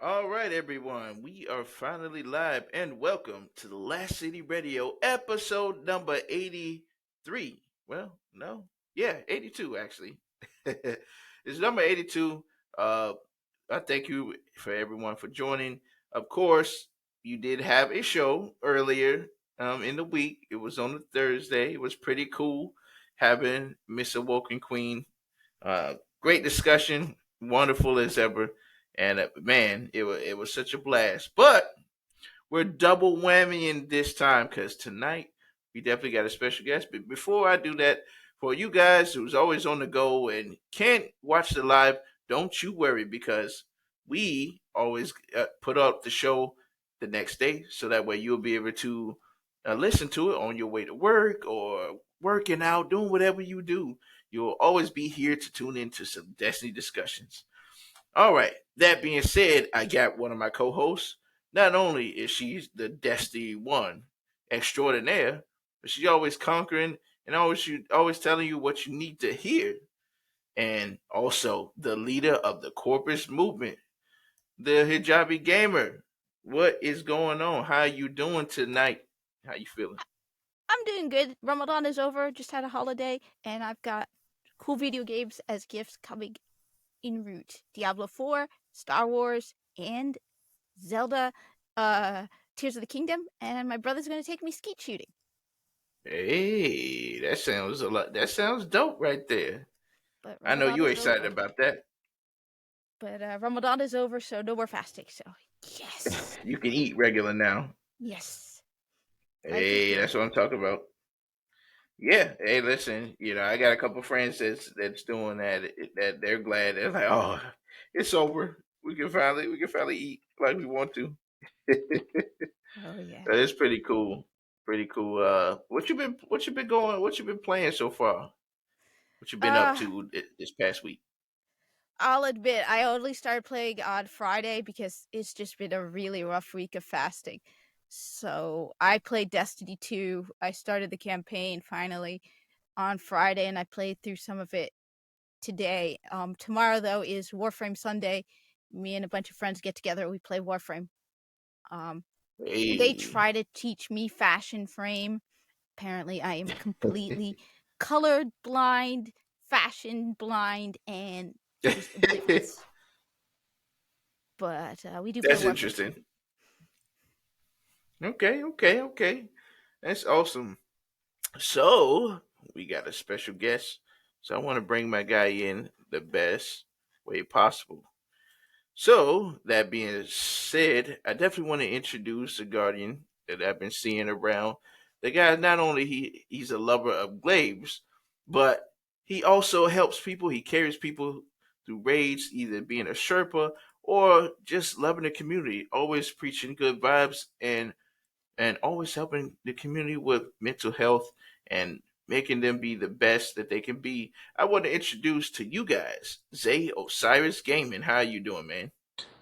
All right, everyone. We are finally live and welcome to the Last City Radio episode number 83. Well, no. Yeah, 82 actually. It's number 82. Uh I thank you for everyone for joining. Of course, you did have a show earlier in the week. It was on a Thursday. It was pretty cool having Miss Awoken Queen. Great discussion, wonderful as ever. And man, it was such a blast. But we're double whammying this time because tonight we definitely got a special guest. But before I do that, for you guys who's always on the go and can't watch the live, don't you worry because we always put up the show the next day, so that way you'll be able to listen to it on your way to work or working out, doing whatever you do. You'll always be here to tune into some Destiny discussions. All right. That being said, I got one of my co-hosts. Not only is she the Destiny one extraordinaire, but she's always conquering and always telling you what you need to hear. And also the leader of the corpus movement, the hijabi gamer. What is going on? How you doing tonight? How you feeling? I'm doing good. Ramadan is over, just had a holiday, and I've got cool video games as gifts coming en route. Diablo 4, Star Wars, and Zelda Tears of the Kingdom, and my brother's going to take me skeet shooting. Hey, that sounds a lot. That sounds dope right there. But I know Ramadan you're is excited over. about that. But Ramadan is over, so no more fasting. So, yes. You can eat regular now. Yes. Life is Hey, good. that's what I'm talking about. Yeah. Hey, listen. I got a couple friends that's doing that. That they're glad. They're like, oh, it's over. We can finally eat like we want to. Oh, yeah. It's pretty cool. Pretty cool. What you been playing so far? What you been up Uh, to this past week? I'll admit, I only started playing on Friday because it's just been a really rough week of fasting. So I played Destiny 2. I started the campaign finally on Friday and I played through some of it today. Tomorrow, though, is Warframe Sunday. Me and a bunch of friends get together. We play Warframe. Um, they Hey. try to teach me fashion frame. Apparently, I am completely colored blind, fashion blind, and just oblivious. But we do play That's Warframe. interesting. Okay. That's awesome. So we got a special guest. So I want to bring my guy in the best way possible. So that being said, I definitely want to introduce the Guardian that I've been seeing around. The guy not only he's a lover of glaives, but he also helps people. He carries people through raids, either being a Sherpa or just loving the community, always preaching good vibes and always helping the community with mental health and making them be the best that they can be. I want to introduce to you guys Zay Osiris Gaming. How you doing, man?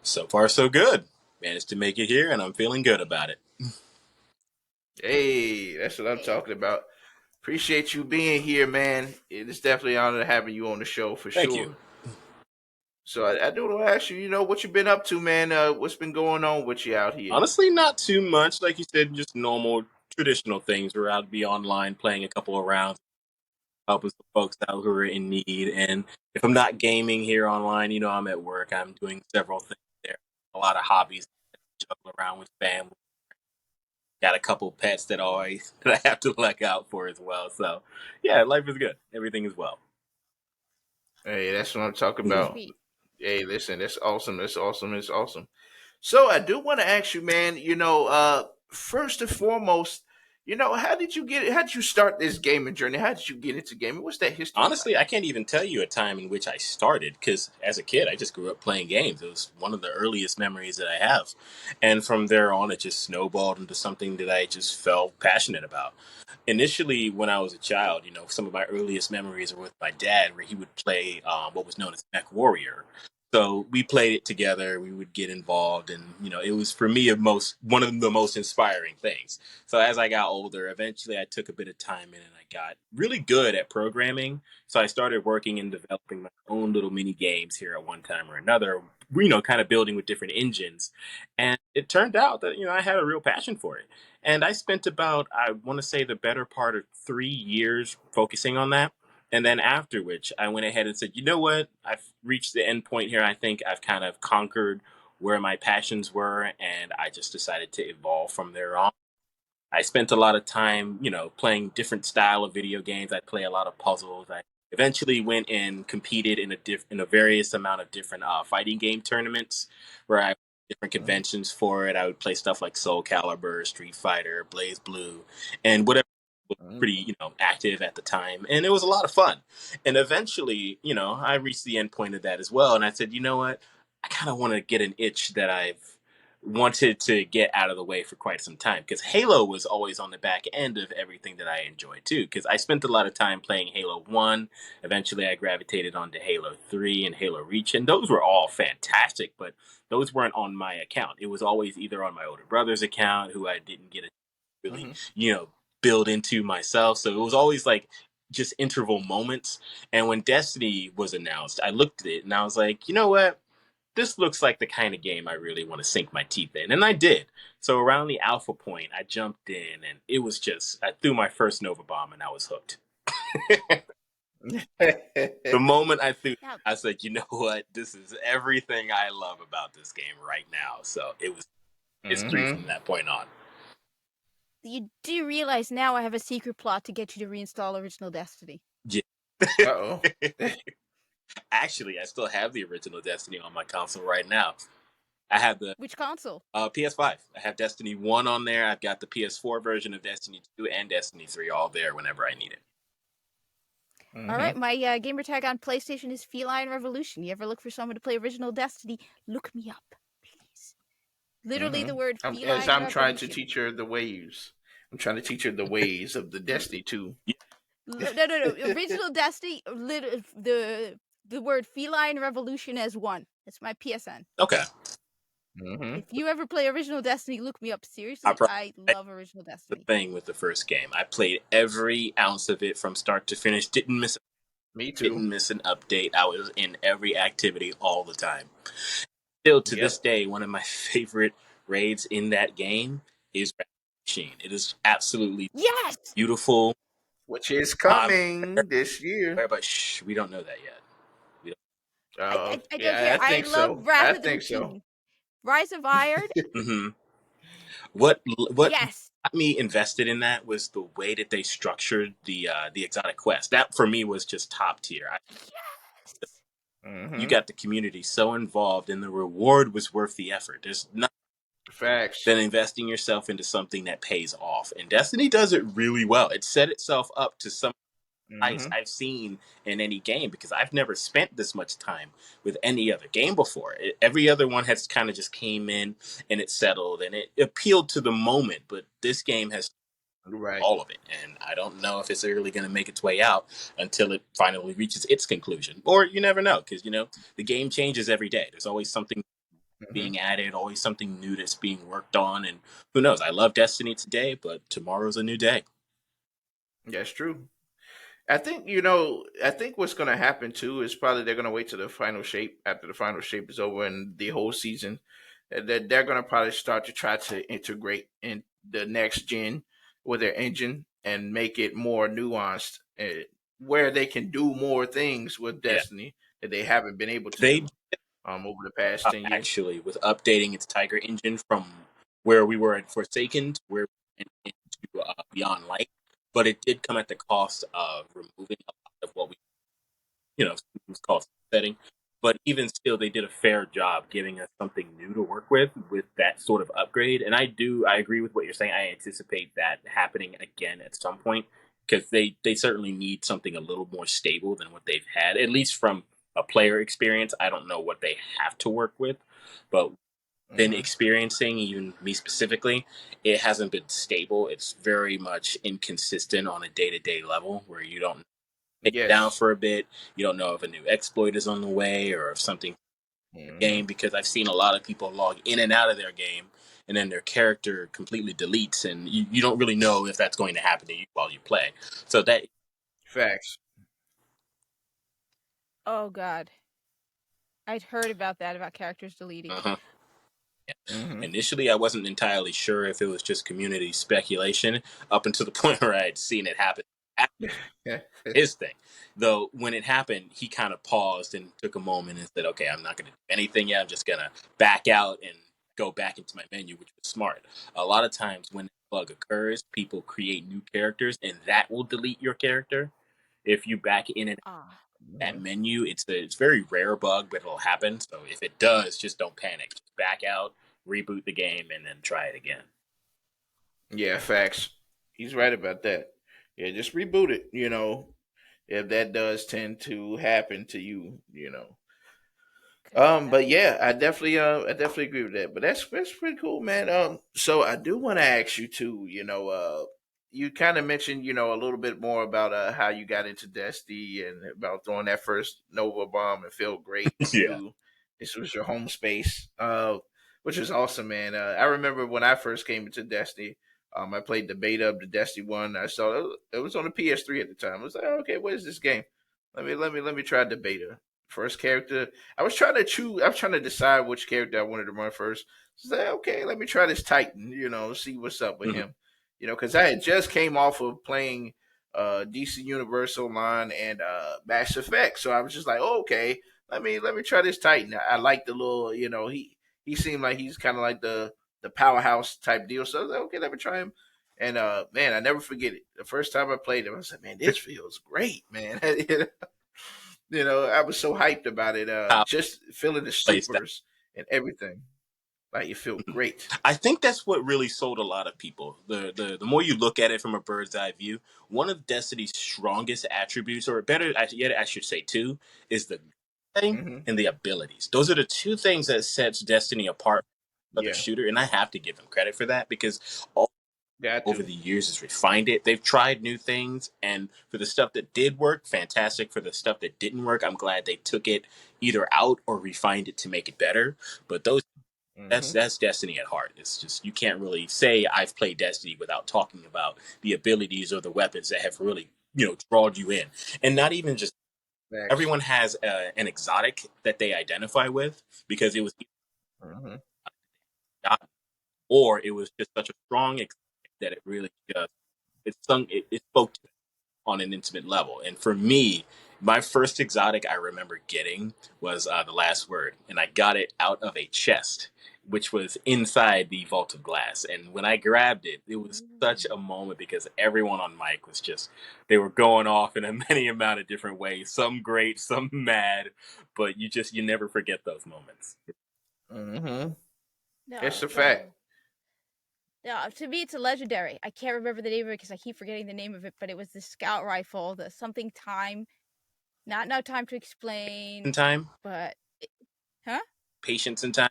So far, so good. Managed to make it here, and I'm feeling good about it. Hey, that's what I'm Hey, talking about. Appreciate you being here, man. It is definitely an honor having you on the show for Thank you. sure. So I do want to ask you, what you been up to, man? What's been going on with you out here? Honestly, not too much. Like you said, just normal, traditional things. Where I'd be online playing a couple of rounds, helping some folks out who are in need. And if I'm not gaming here online, I'm at work. I'm doing several things there. A lot of hobbies, juggle around with family. Got a couple pets that always that I have to look out for as well. So, yeah, life is good. Everything is well. Hey, that's what I'm talking Mhm. about. sweet. Hey, listen, that's awesome. That's awesome. That's awesome. So I do want to ask you, man. First and foremost, how did you get it? How did you start this gaming journey? How did you get into gaming? What's that history Honestly, like? I can't even tell you a time in which I started because as a kid, I just grew up playing games. It was one of the earliest memories that I have. And from there on, it just snowballed into something that I just felt passionate about. Initially, when I was a child, some of my earliest memories were with my dad, where he would play what was known as Mech Warrior. So we played it together. We would get involved, and it was for me one of the most inspiring things. So as I got older, eventually I took a bit of time in, and I got really good at programming. So I started working and developing my own little mini games here at one time or another. kind of building with different engines. And it turned out that, I had a real passion for it. And I spent about, I want to say, the better part of 3 years focusing on that. And then after which, I went ahead and said, you know what? I've reached the end point here. I think I've kind of conquered where my passions were. And I just decided to evolve from there on. I spent a lot of time, playing different style of video games. I play a lot of puzzles. I eventually went and competed in a various amount of different fighting game tournaments where I different conventions for it. I would play stuff like Soul Calibur, Street Fighter, Blaze Blue, and whatever was pretty, active at the time. And it was a lot of fun. And eventually, I reached the end point of that as well. And I said, you know what? I kind of want to get an itch that I've wanted to get out of the way for quite some time, because Halo was always on the back end of everything that I enjoyed too, because I spent a lot of time playing Halo 1. Eventually I gravitated onto Halo 3 and Halo Reach, and those were all fantastic, but those weren't on my account. It was always either on my older brother's account, who I didn't get to really build into myself. So it was always like just interval moments. And when Destiny was announced, I looked at it and I was like, you know what, this looks like the kind of game I really want to sink my teeth in. And I did. So around the alpha point, I jumped in, and it was just, I threw my first Nova Bomb and I was hooked. The moment I threw, I said, you know what? This is everything I love about this game right now. So it's free from that point on. You do realize now I have a secret plot to get you to reinstall original Destiny. Yeah. Uh-oh. Actually, I still have the original Destiny on my console right now. I have the Which console? PS5. I have Destiny 1 on there. I've got the PS4 version of Destiny 2 and Destiny 3 all there whenever I need it. All right, my gamer tag on PlayStation is Feline Revolution. You ever look for someone to play original Destiny? Look me up, please. Literally the word Feline Revolution. I'm trying to teach her the ways. I'm trying to teach her the ways of the Destiny 2. No. Original Destiny, the word Feline Revolution as one. It's my PSN. Okay. If you ever play original Destiny, look me up. Seriously, I love original Destiny. The thing with the first game, I played every ounce of it from start to finish. Didn't miss. Me too. Didn't miss an update. I was in every activity all the time. Still to this day, one of my favorite raids in that game is Machine. It is absolutely beautiful. Which is coming this year. But we don't know that yet. I don't care. I love Wrath of the Machine. Rise of Iron. What got me invested in that was the way that they structured the exotic quest. That for me was just top tier. You got the community so involved, and the reward was worth the effort. There's nothing than investing yourself into something that pays off, and Destiny does it really well. It set itself up to some I've seen in any game, because I've never spent this much time with any other game before. Every other one has kind of just came in and it settled and it appealed to the moment, but this game has all of it, and I don't know if it's really going to make its way out until it finally reaches its conclusion, or you never know, because the game changes every day. There's always something being added, always something new that's being worked on, and who knows. I love Destiny today, but tomorrow's a new day. That's true. I think what's going to happen too is probably they're going to wait till the final shape, after the final shape is over and the whole season, that they're going to probably start to try to integrate in the next gen with their engine and make it more nuanced, where they can do more things with Destiny that they haven't been able to do over the past 10 years. Actually, with updating its Tiger engine from where we were at Forsaken to where we went into Beyond Light. But it did come at the cost of removing a lot of what was cost setting. But even still, they did a fair job giving us something new to work with that sort of upgrade. And I agree with what you're saying. I anticipate that happening again at some point, because they certainly need something a little more stable than what they've had, at least from a player experience. I don't know what they have to work with, but been experiencing, even me specifically, it hasn't been stable. It's very much inconsistent on a day-to-day level, where you don't take it down for a bit. You don't know if a new exploit is on the way or if something game, because I've seen a lot of people log in and out of their game and then their character completely deletes, and you don't really know if that's going to happen to you while you play. So that facts. Oh God. I'd heard about that, about characters deleting. Uh-huh. Mm-hmm. Initially, I wasn't entirely sure if it was just community speculation up until the point where I had seen it happen. His thing. Though when it happened, he kind of paused and took a moment and said, okay, I'm not going to do anything yet. I'm just going to back out and go back into my menu, which was smart. A lot of times when that bug occurs, people create new characters and that will delete your character. If you back in and Ah. that menu, it's a very rare bug, but it'll happen. So if it does, just don't panic. Just back out, reboot the game, and then try it again. Yeah, facts. He's right about that. Yeah, just reboot it. If that does tend to happen to you. But yeah, I definitely agree with that. But that's pretty cool, man. So I do want to ask you too. You kind of mentioned, a little bit more about how you got into Destiny and about throwing that first Nova bomb and felt great. Yeah. This was your home space, which is awesome, man. I remember when I first came into Destiny. I played the beta of the Destiny one. I saw it was on the PS3 at the time. I was like, okay, what is this game? Let me try the beta. First character. I was trying to decide which character I wanted to run first. So I was like, okay, let me try this Titan. See what's up with him. Because I had just came off of playing DC Universe Online and Mass Effect, so I was just like, oh, okay, let me try this Titan. I like the little, he seemed like he's kind of like the powerhouse type deal. So I was like, okay, let me try him. And man, I never forget it. The first time I played him, I was like, man, this feels great, man. I was so hyped about it. Just feeling the supers and everything. Like it felt great. I think that's what really sold a lot of people. The more you look at it from a bird's eye view, one of Destiny's strongest attributes, or better yet, I should say two, is the thing Mm-hmm. and the abilities. Those are the two things that sets Destiny apart from the shooter, and I have to give them credit for that because over the years has refined it. They've tried new things, and for the stuff that did work, fantastic. For the stuff that didn't work, I'm glad they took it either out or refined it to make it better. But those that's Destiny at heart. It's just you can't really say I've played Destiny without talking about the abilities or the weapons that have really drawn you in, and not even just everyone has an exotic that they identify with because it was or it was just such a strong exotic that it really just it spoke to them on an intimate level. And for me, my first exotic I remember getting was the last word, and I got it out of a chest, which was inside the vault of glass. And when I grabbed it, it was such a moment because everyone on mic was just they were going off in a many amount of different ways. Some great, some mad, but you never forget those moments. Mm-hmm. No, It's a fact. No, to me it's a legendary. I can't remember the name of it because I keep forgetting the name of it, but it was the scout rifle, the something time. Not no time to explain. In time, but patience in time.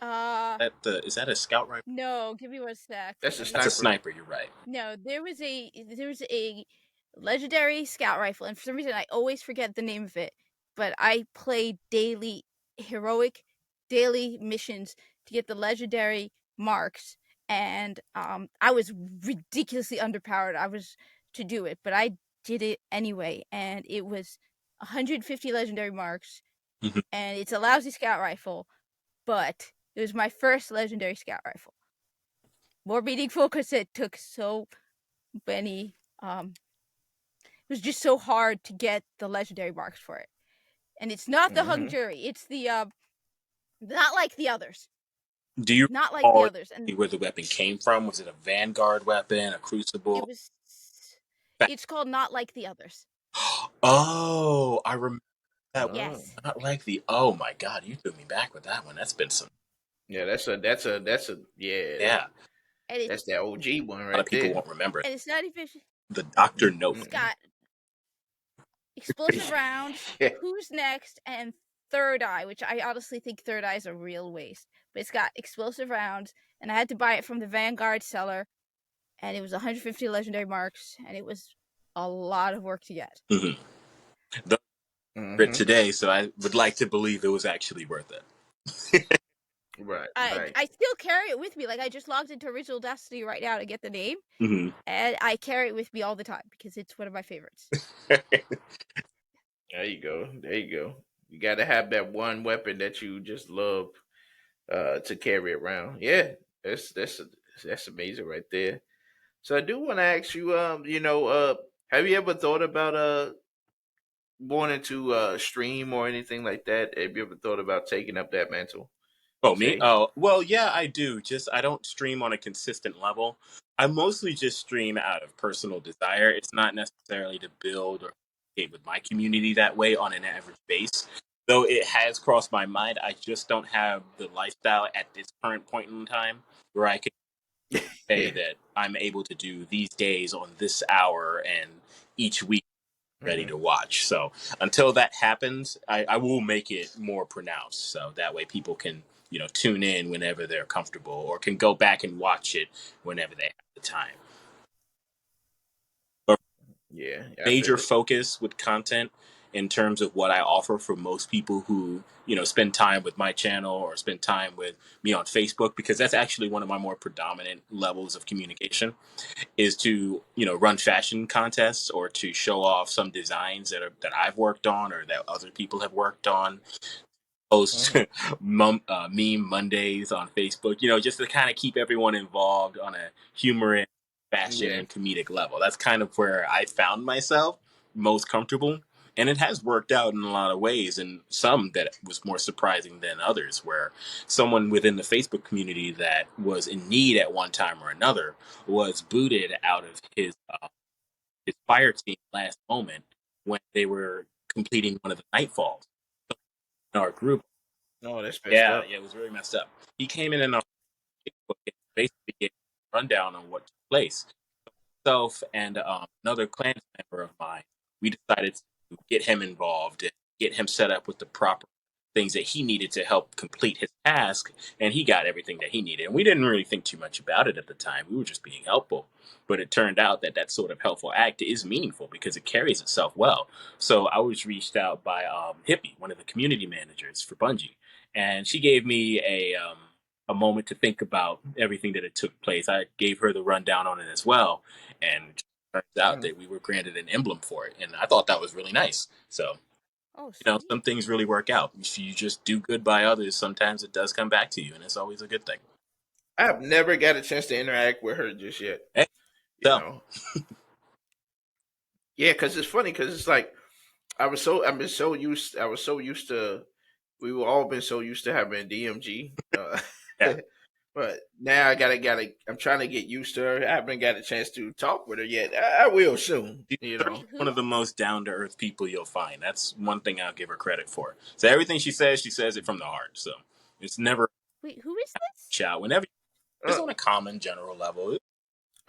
Is that a scout rifle? No, give me 1 sec. That's a That's a sniper. You're right. No, there was a legendary scout rifle, and for some reason I always forget the name of it. But I played heroic daily missions to get the legendary marks, and I was ridiculously underpowered. I was to do it, but I did it anyway, and it was 150 legendary marks, and it's a lousy scout rifle, but it was my first legendary scout rifle. More meaningful because it took so many. It was just so hard to get the legendary marks for it, and it's not the hung jury. It's the not like the others. Do you not like the others? And where the weapon came from? Was it a Vanguard weapon, a Crucible? It was. It's called Not Like the Others. Oh, I remember that. Yes. Not like the. Oh my God, you took me back with that one. That's been some. Yeah, that's a yeah. Yeah. That's that OG one right there. A lot of people won't remember it. And it's not even the Dr. Note. It's got explosive rounds, Who's Next, and Third Eye, which I honestly think Third Eye is a real waste. But it's got explosive rounds, and I had to buy it from the Vanguard seller, and it was 150 legendary marks, and it was a lot of work to get. Today, so I would like to believe it was actually worth it. Right. I still carry it with me. Like I just logged into Original Destiny right now to get the name, and I carry it with me all the time because it's one of my favorites. There you go. You got to have that one weapon that you just love to carry around. Yeah, that's amazing right there. So I do want to ask you, have you ever thought about wanting to stream or anything like that? Have you ever thought about taking up that mantle? Oh, me? Say, Oh, well, yeah, I do. Just I don't stream on a consistent level. I mostly just stream out of personal desire. It's not necessarily to build or communicate with my community that way on an average base. Though it has crossed my mind, I just don't have the lifestyle at this current point in time where I can say yeah, that I'm able to do these days on this hour and each week ready hmm to watch. So until that happens, I will make it more pronounced. So that way people can, tune in whenever they're comfortable or can go back and watch it whenever they have the time. But yeah, I major feel it. focus with content in terms of what I offer for most people who, spend time with my channel or spend time with me on Facebook, because that's actually one of my more predominant levels of communication is to run fashion contests or to show off some designs that I've worked on or that other people have worked on. Post Hmm meme Mondays on Facebook, just to kind of keep everyone involved on a humorous, fashion, Yeah. and comedic level. That's kind of where I found myself most comfortable. And it has worked out in a lot of ways, and some that was more surprising than others, where someone within the Facebook community that was in need at one time or another was booted out of his fire team last moment when they were completing one of the nightfalls in our group. No, that's messed Yeah, up. yeah, it was very messed up. He came in our Facebook and basically gave a rundown on what took place. Myself and another clan member of mine, we decided to get him involved and get him set up with the proper things that he needed to help complete his task, and he got everything that he needed. And we didn't really think too much about it at the time. We were just being helpful. But it turned out that that sort of helpful act is meaningful because it carries itself well. So I was reached out by Hippie, one of the community managers for Bungie, and she gave me a moment to think about everything that had took place. I gave her the rundown on it as well, and it turns out Mhm. that we were granted an emblem for it, and I thought that was really nice. So Oh, sweet. some things really work out. If you just do good by others, sometimes it does come back to you, and it's always a good thing. I have never got a chance to interact with her just yet. Hey, You so know, yeah, because it's funny because it's like I was so used to we were all been so used to having DMG. yeah, But now I'm trying to get used to her. I haven't got a chance to talk with her yet. I will soon, she's you certainly know. Wait, one who? of the most down to earth people you'll find. That's one thing I'll give her credit for. So everything she says it from the heart. So it's never Wait, who is this? shout whenever it's Uh, on a common general level.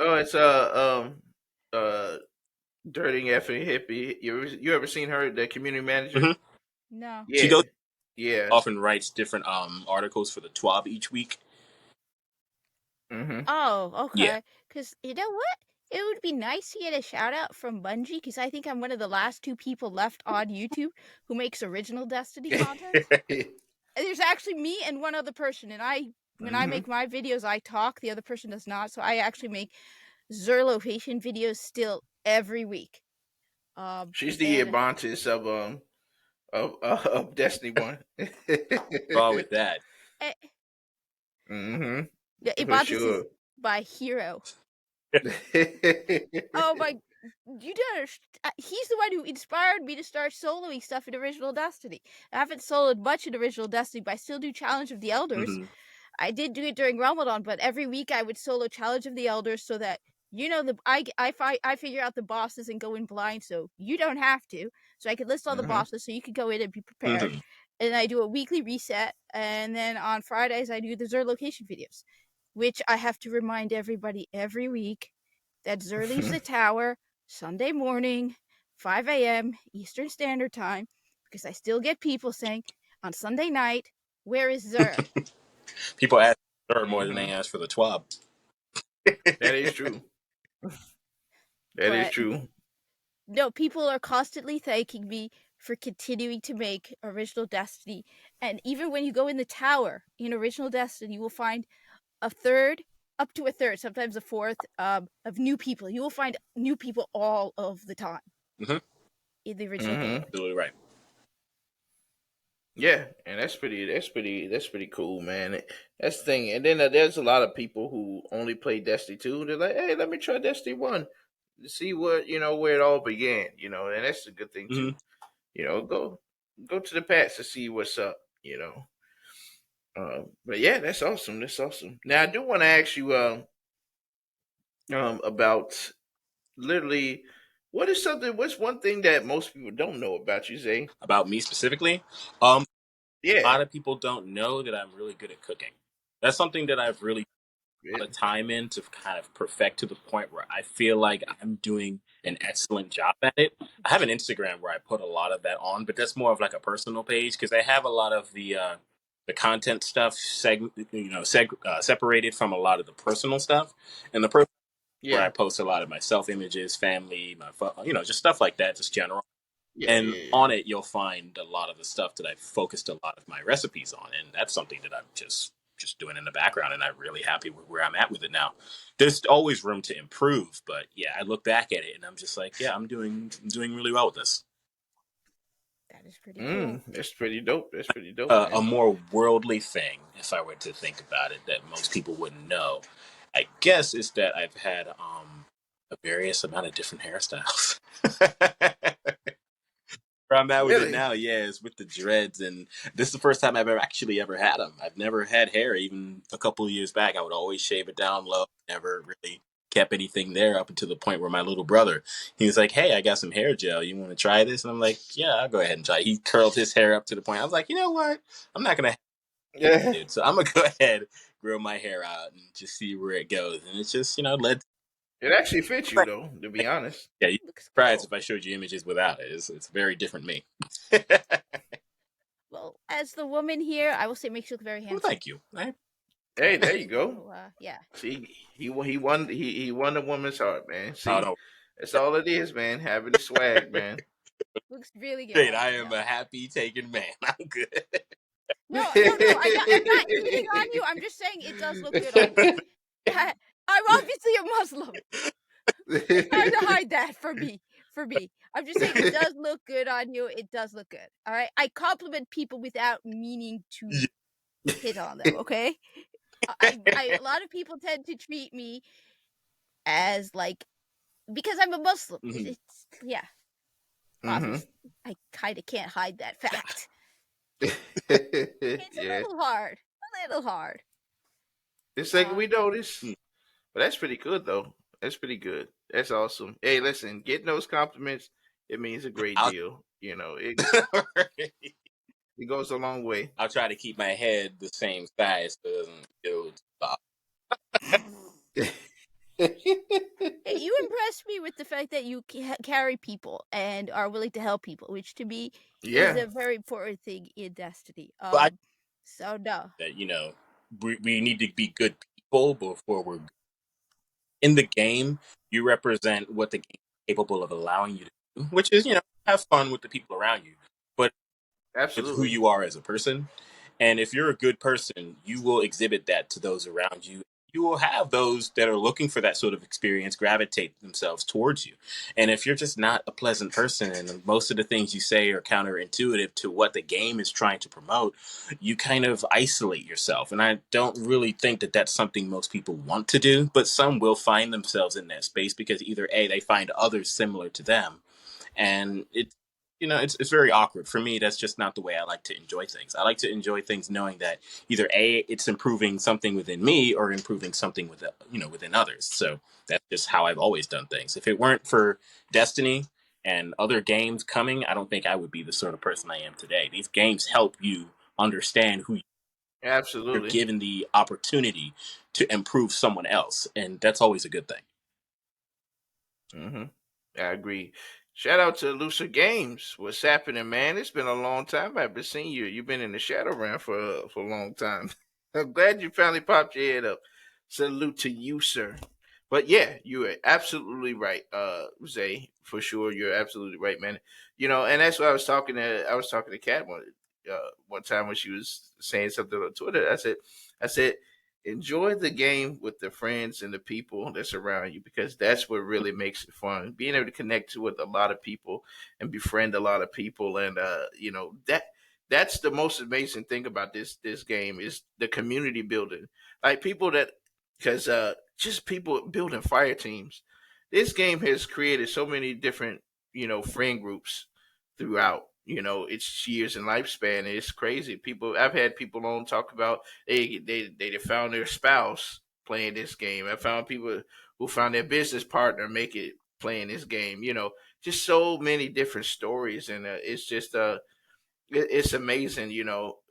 oh, it's uh Dirty effing hippie. You ever seen her, the community manager? Mhm. No. She Yeah, goes yeah. often writes different articles for the TWAB each week. Mm-hmm. Oh, Yeah. okay. Because you know what? It would be nice to get a shout out from Bungie because I think I'm one of the last two people left on YouTube who makes original Destiny content. And there's actually me and one other person, and when I hmm make my videos, I talk. The other person does not. So I actually make Zerlocation videos still every week. She's the And Ebontis of Destiny One. Raw with that. uh, hmm yeah, For Ibantis sure. is my hero. Oh my, you don't understand. He's the one who inspired me to start soloing stuff in Original Destiny. I haven't soloed much in Original Destiny, but I still do Challenge of the Elders. Hmm. I did do it during Ramadan, but every week I would solo Challenge of the Elders so that I figure out the bosses and go in blind, so you don't have to. So I could list all the hmm bosses, so you could go in and be prepared. Hmm. And I do a weekly reset, and then on Fridays I do the Zer location videos, which I have to remind everybody every week that Zer leaves the tower Sunday morning, 5 a.m. Eastern Standard Time, because I still get people saying on Sunday night, "Where is Zer?" People ask for her more than they hmm ask for the TWAB. That is true. That is But true. no, people are constantly thanking me for continuing to make Original Destiny. And even when you go in the tower in Original Destiny, you will find a third, up to a third, sometimes a fourth, of new people. You will find new people all of the time Hmm. in the original game. hmm Absolutely right. Yeah, and that's pretty cool, man. That's the thing. And then there's a lot of people who only play Destiny 2. They're like, hey, let me try Destiny 1 to see what where it all began. And that's a good thing Hmm. too. Go to the past to see what's up. But yeah, that's awesome. That's awesome. Now I do want to ask you about literally what's one thing that most people don't know about you, Zay? About me specifically, a Yeah, lot of people don't know that I'm really good at cooking. That's something that I've really put a lot really. of time in to kind of perfect to the point where I feel like I'm doing an excellent job at it. I have an Instagram where I put a lot of that on, but that's more of like a personal page because I have a lot of the content stuff separated from a lot of the personal stuff, and the personal where I Yeah. post a lot of my self images, family, just stuff like that, just general. Yeah, And yeah, on it, you'll find a lot of the stuff that I've focused a lot of my recipes on, and that's something that I'm just doing in the background, and I'm really happy with where I'm at with it now. There's always room to improve, but yeah, I look back at it and I'm just like, yeah, I'm doing really well with this. That is pretty yeah. cool. That's pretty dope. That's pretty dope, A man. more worldly thing, if I were to think about it, that most people wouldn't know, I guess, is that I've had a various amount of different hairstyles. Where I'm at with it Really? now, yeah, is with the dreads, and this is the first time I've ever had them. I've never had hair. Even a couple of years back, I would always shave it down low. Never really kept anything there up until the point where my little brother, he was like, "Hey, I got some hair gel. You want to try this?" And I'm like, "Yeah, I'll go ahead and try." He curled his hair up to the point. I was like, "You know what? I'm not gonna, Yeah. dude. So I'm gonna go ahead, grow my hair out, and just see where it goes." And it's just, led. It actually fits you though, to be honest. Yeah, you'd be Looks surprised cool. if I showed you images without it. It's very different me. Well, as the woman here, I will say makes you look very Well, handsome. thank you. Hey, there you go. So, yeah, See, he won the woman's heart, man. Oh See, no, that's all it is, man. Having the swag, man. looks really good great. on I you. am No, a happy taken man. I'm good. no, no, no. I'm not hitting on you. I'm just saying it does look good on you. I'm obviously a Muslim. Trying to hide that for me. For me, I'm just saying it does look good on you. It does look good. All right. I compliment people without meaning to hit on them. Okay. A lot of people tend to treat me as like because I'm a Muslim. Mhm. It's yeah. hmm Obviously, I kind of can't hide that fact. It's a Yeah, little hard. A little hard. it's like we notice, Mm. but that's pretty good though. That's pretty good. That's awesome. Hey, listen, getting those compliments, it means a great I'll, deal. It goes a long way. I'll try to keep my head the same size so it doesn't go too far. Hey, you impressed me with the fact that you carry people and are willing to help people, which to me is Yeah, a very important thing in Destiny. But I So no, that we need to be good people before we're in the game. You represent what the game is capable of allowing you to do, which is have fun with the people around you, but with who absolutely. you are as a person. And if you're a good person, you will exhibit that to those around you. You will have those that are looking for that sort of experience gravitate themselves towards you. And if you're just not a pleasant person and most of the things you say are counterintuitive to what the game is trying to promote, you kind of isolate yourself. And I don't really think that that's something most people want to do, but some will find themselves in that space because either A, they find others similar to them, and it's very awkward for me. That's just not the way I like to enjoy things. I like to enjoy things knowing that either A, it's improving something within me or improving something within others. So that's just how I've always done things. If it weren't for Destiny and other games coming, I don't think I would be the sort of person I am today. These games help you understand who you're Absolutely. given the opportunity to improve someone else, and that's always a good thing. hmm I agree. Shout out to Lucer Games. What's happening, man? It's been a long time. I've been seeing you. You've been in the shadow realm for a long time. I'm glad you finally popped your head up. Salute to you, sir. But yeah, you are absolutely right, Zay. For sure, you're absolutely right, man. And that's what I was talking to Kat one time when she was saying something on Twitter. I said, enjoy the game with the friends and the people that's around you because that's what really makes it fun. Being able to connect with a lot of people and befriend a lot of people, and that's the most amazing thing about this game is the community building. Like people that because just people building fire teams. This game has created so many different friend groups throughout its years and lifespan. It's crazy. People I've had people on talk about they found their spouse playing this game. I found people who found their business partner make it playing this game. Just so many different stories, and it's just it's amazing.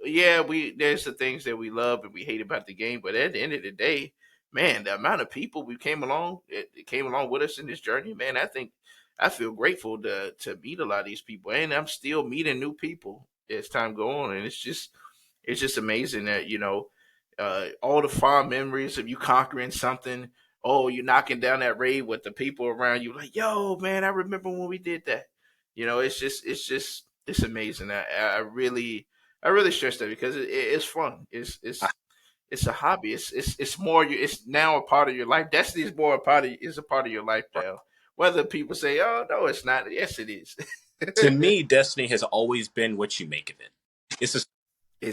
Yeah, we there's the things that we love and we hate about the game, but at the end of the day, man, the amount of people we came along with us in this journey, man, I feel grateful to meet a lot of these people, and I'm still meeting new people as time go on, and it's just amazing that all the fond memories of you conquering something. Oh, you're knocking down that raid with the people around you, like, yo, man, I remember when we did that. It's amazing. I really stress that because it's fun. It's a hobby. It's more. It's now a part of your life. Destiny is more a part of is a part of your life now. Whether people say, "Oh no, it's not," yes, it is. To me, Destiny has always been what you make of it. It's a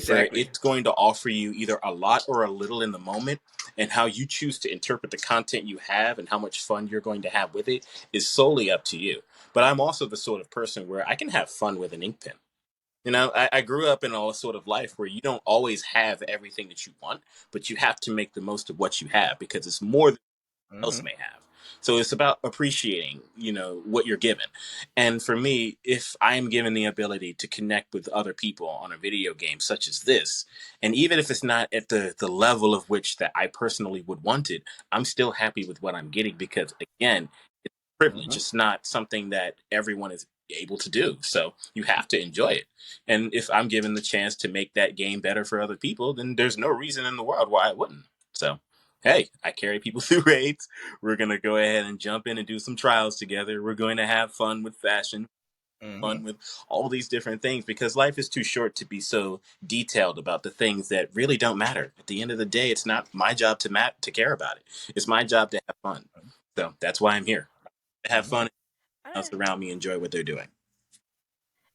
where Exactly. it's going to offer you either a lot or a little in the moment, and how you choose to interpret the content you have and how much fun you're going to have with it is solely up to you. But I'm also the sort of person where I can have fun with an ink pen. I grew up in a sort of life where you don't always have everything that you want, but you have to make the most of what you have because it's more than else Hmm. may have. So it's about appreciating, what you're given. And for me, if I am given the ability to connect with other people on a video game such as this, and even if it's not at the level of which that I personally would want it, I'm still happy with what I'm getting because again, privilege. Hmm. It's not something that everyone is able to do. So you have to enjoy it. And if I'm given the chance to make that game better for other people, then there's no reason in the world why I wouldn't. So, hey, I carry people through raids. We're going to go ahead and jump in and do some trials together. We're going to have fun with fashion, Hmm. fun with all these different things because life is too short to be so detailed about the things that really don't matter. At the end of the day, it's not my job to care about it. It's my job to have fun. So that's why I'm here. To have Hmm. fun I else don't around me enjoy what they're doing.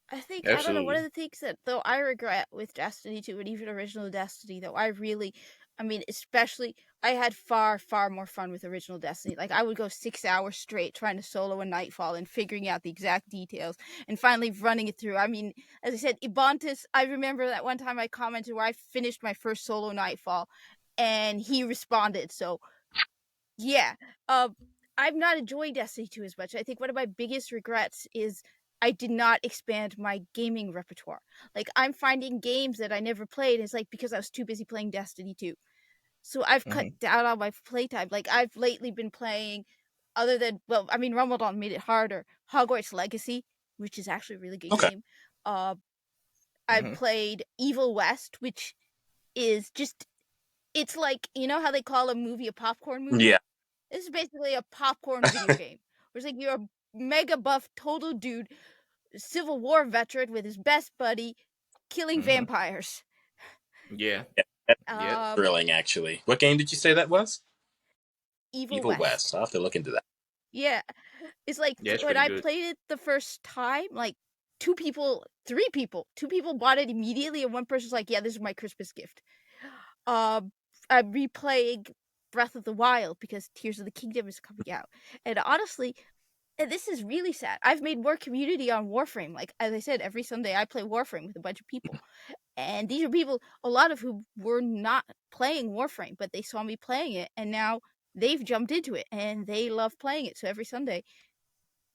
I think I don't know. One of Absolutely. the things that though I regret with Destiny 2 and even original Destiny, though I mean, especially I had far more fun with original Destiny. Like I would go 6 hours straight trying to solo a Nightfall and figuring out the exact details and finally running it through. I mean, as I said, Ibantis. I remember that one time I commented where I finished my first solo Nightfall, and he responded. So yeah. Um, I'm not enjoying Destiny 2 as much. I think one of my biggest regrets is I did not expand my gaming repertoire. Like I'm finding games that I never played. It's like because I was too busy playing Destiny 2. So I've cut Hmm. down on my playtime. Like I've lately been playing other than well, I mean Ramadan made it harder. Hogwarts Legacy, which is actually a really good Okay. game. Uh I Hmm. played Evil West, which is just it's like you know how they call a movie a popcorn movie? Yeah. This is basically a popcorn video game. Where it's like you're a mega buff, total dude, Civil War veteran with his best buddy, killing Hmm. vampires. Yeah. Yeah. That's Yep. Um, thrilling, actually. What game did you say that was? Evil Evil West. West. I'll have to look into that. Yeah, it's like Yeah, it's when pretty I good. played it the first time, like two people bought it immediately, and one person's like, "Yeah, this is my Christmas gift." Um, I'm replaying Breath of the Wild because Tears of the Kingdom is coming out, and honestly, and this is really sad. I've made more community on Warframe. Like as I said, every Sunday I play Warframe with a bunch of people. And these are people a lot of who were not playing Warframe, but they saw me playing it and now they've jumped into it and they love playing it. So every Sunday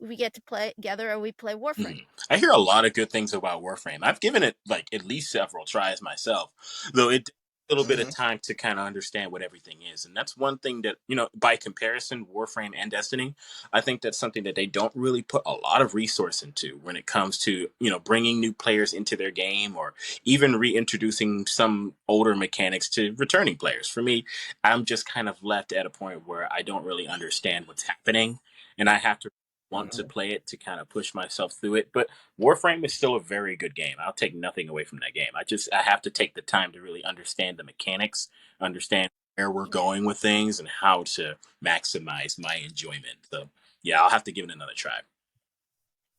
we get to play together and we play Warframe. Mhm. I hear a lot of good things about Warframe. I've given it like at least several tries myself, though it takes a little bit of Hmm. time to kind of understand what everything is. And that's one thing that, by comparison, Warframe and Destiny, I think that's something that they don't really put a lot of resource into when it comes to, bringing new players into their game or even reintroducing some older mechanics to returning players. For me, I'm just kind of left at a point where I don't really understand what's happening and I have to want to Hmm. play it to kind of push myself through it. But Warframe is still a very good game. I'll take nothing away from that game. I have to take the time to really understand the mechanics, understand where we're Yeah. going with things, and how to maximize my enjoyment. So yeah, I'll have to give it another try.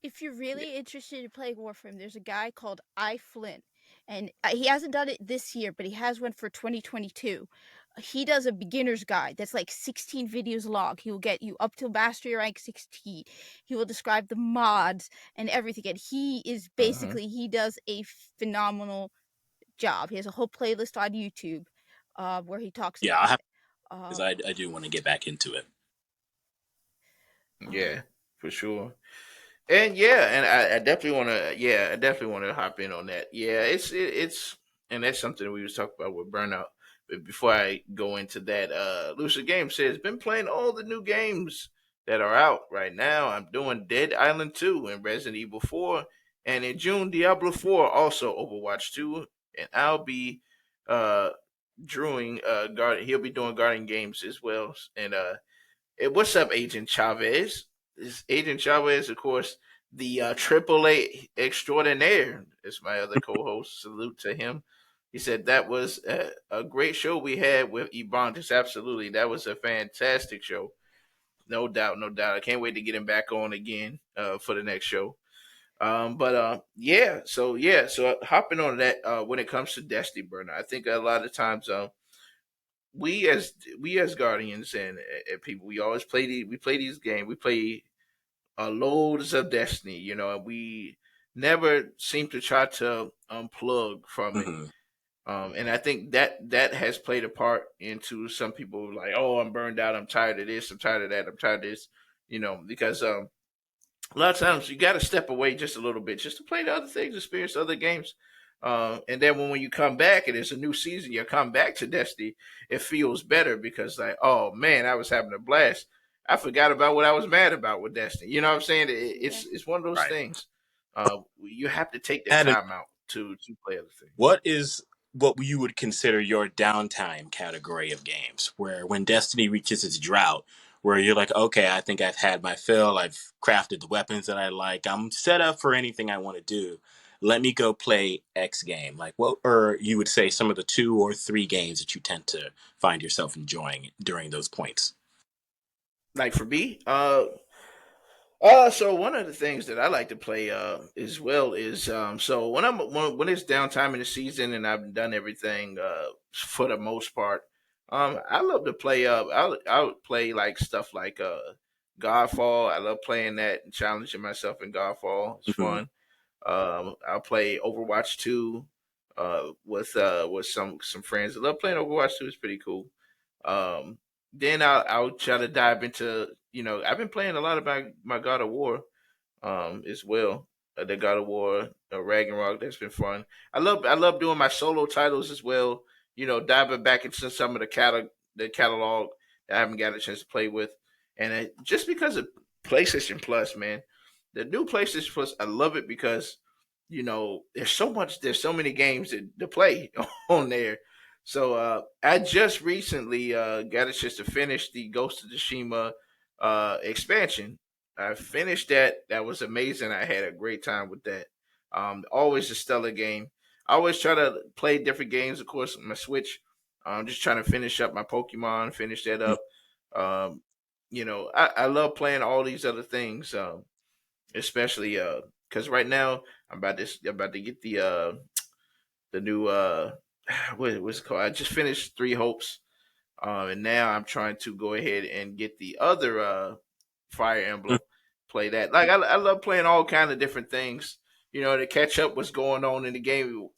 If you're Yeah. really interested in playing Warframe, there's a guy called iFlynn. and he hasn't done it this year, but he has one for 2022. He does a beginner's guide that's like 16 videos long. He will get you up to mastery rank 16. He will describe the mods and everything. And he is Mm-hmm. basically, he does a phenomenal job. He has a whole playlist on YouTube where he talks Yeah, I'll about have it. because I do want to get back into it. Um, Yeah, for sure. And yeah, and I definitely want to. Yeah, I definitely want to hop in on that. Yeah, it's and that's something we was talking about with burnout. But before I go into that, Lucid Games says been playing all the new games that are out right now. I'm doing Dead Island 2 and Resident Evil 4, and in June Diablo 4, also Overwatch 2, and I'll be uh drawing guard. He'll be doing Guardian Games as well, and what's up, Agent Chavez? This Agent Chavez, of course, the AAA extraordinaire. Is my other co-host. Salute to him. He said that was a great show we had with Ebontis. Absolutely, that was a fantastic show. No doubt, no doubt. I can't wait to get him back on again for the next show. So hopping on that when it comes to Destiny Burner, I think a lot of times we as guardians and people we always play these games, we play loads of Destiny, and we never seem to try to unplug from it. Hmm. And I think that has played a part into some people like, oh, I'm burned out, I'm tired of this, I'm tired of that, I'm tired of this, because a lot of times you got to step away just a little bit just to play the other things, experience other games. And then when you come back and it's a new season, you come back to Destiny, it feels better because like, oh man, I was having a blast. I forgot about what I was mad about with Destiny. You know what I'm saying? yeah. It's one of those Right. things. You have to take that And time out to play other things. what is what you would consider your downtime category of games, where when Destiny reaches its drought, where you're like, okay, I think I've had my fill, I've crafted the weapons that I like, I'm set up for anything I want to do. Let me go play X game. Like, what, or you would say some of the 2 or 3 games that you tend to find yourself enjoying during those points. Like for me, so one of the things that I like to play as well is so when it's downtime in the season and I've done everything for the most part, I love to play I would play like stuff like Godfall. I love playing that and challenging myself in Godfall. It's Hmm. fun. I'll play Overwatch 2 with some friends. I love playing Overwatch 2. It's pretty cool. Um, then I'll try to dive into, I've been playing a lot of my God of War as well. The God of War, Ragnarok. That's been fun. I love doing my solo titles as well. Diving back into some of the catalog that I haven't got a chance to play with, and just because of PlayStation Plus, man, the new PlayStation Plus, I love it because there's so many games to play on there. So I just recently got a chance to finish the Ghost of Tsushima expansion. I finished that. That was amazing. I had a great time with that. Always a stellar game. I always try to play different games, of course, on my Switch. I'm just trying to finish up my Pokemon, finish that up. Um, I love playing all these other things, especially because right now I'm about to get the new what's it called? I just finished Three Hopes, and now I'm trying to go ahead and get the other Fire Emblem. Play that. Like I love playing all kind of different things. To catch up what's going on in the game.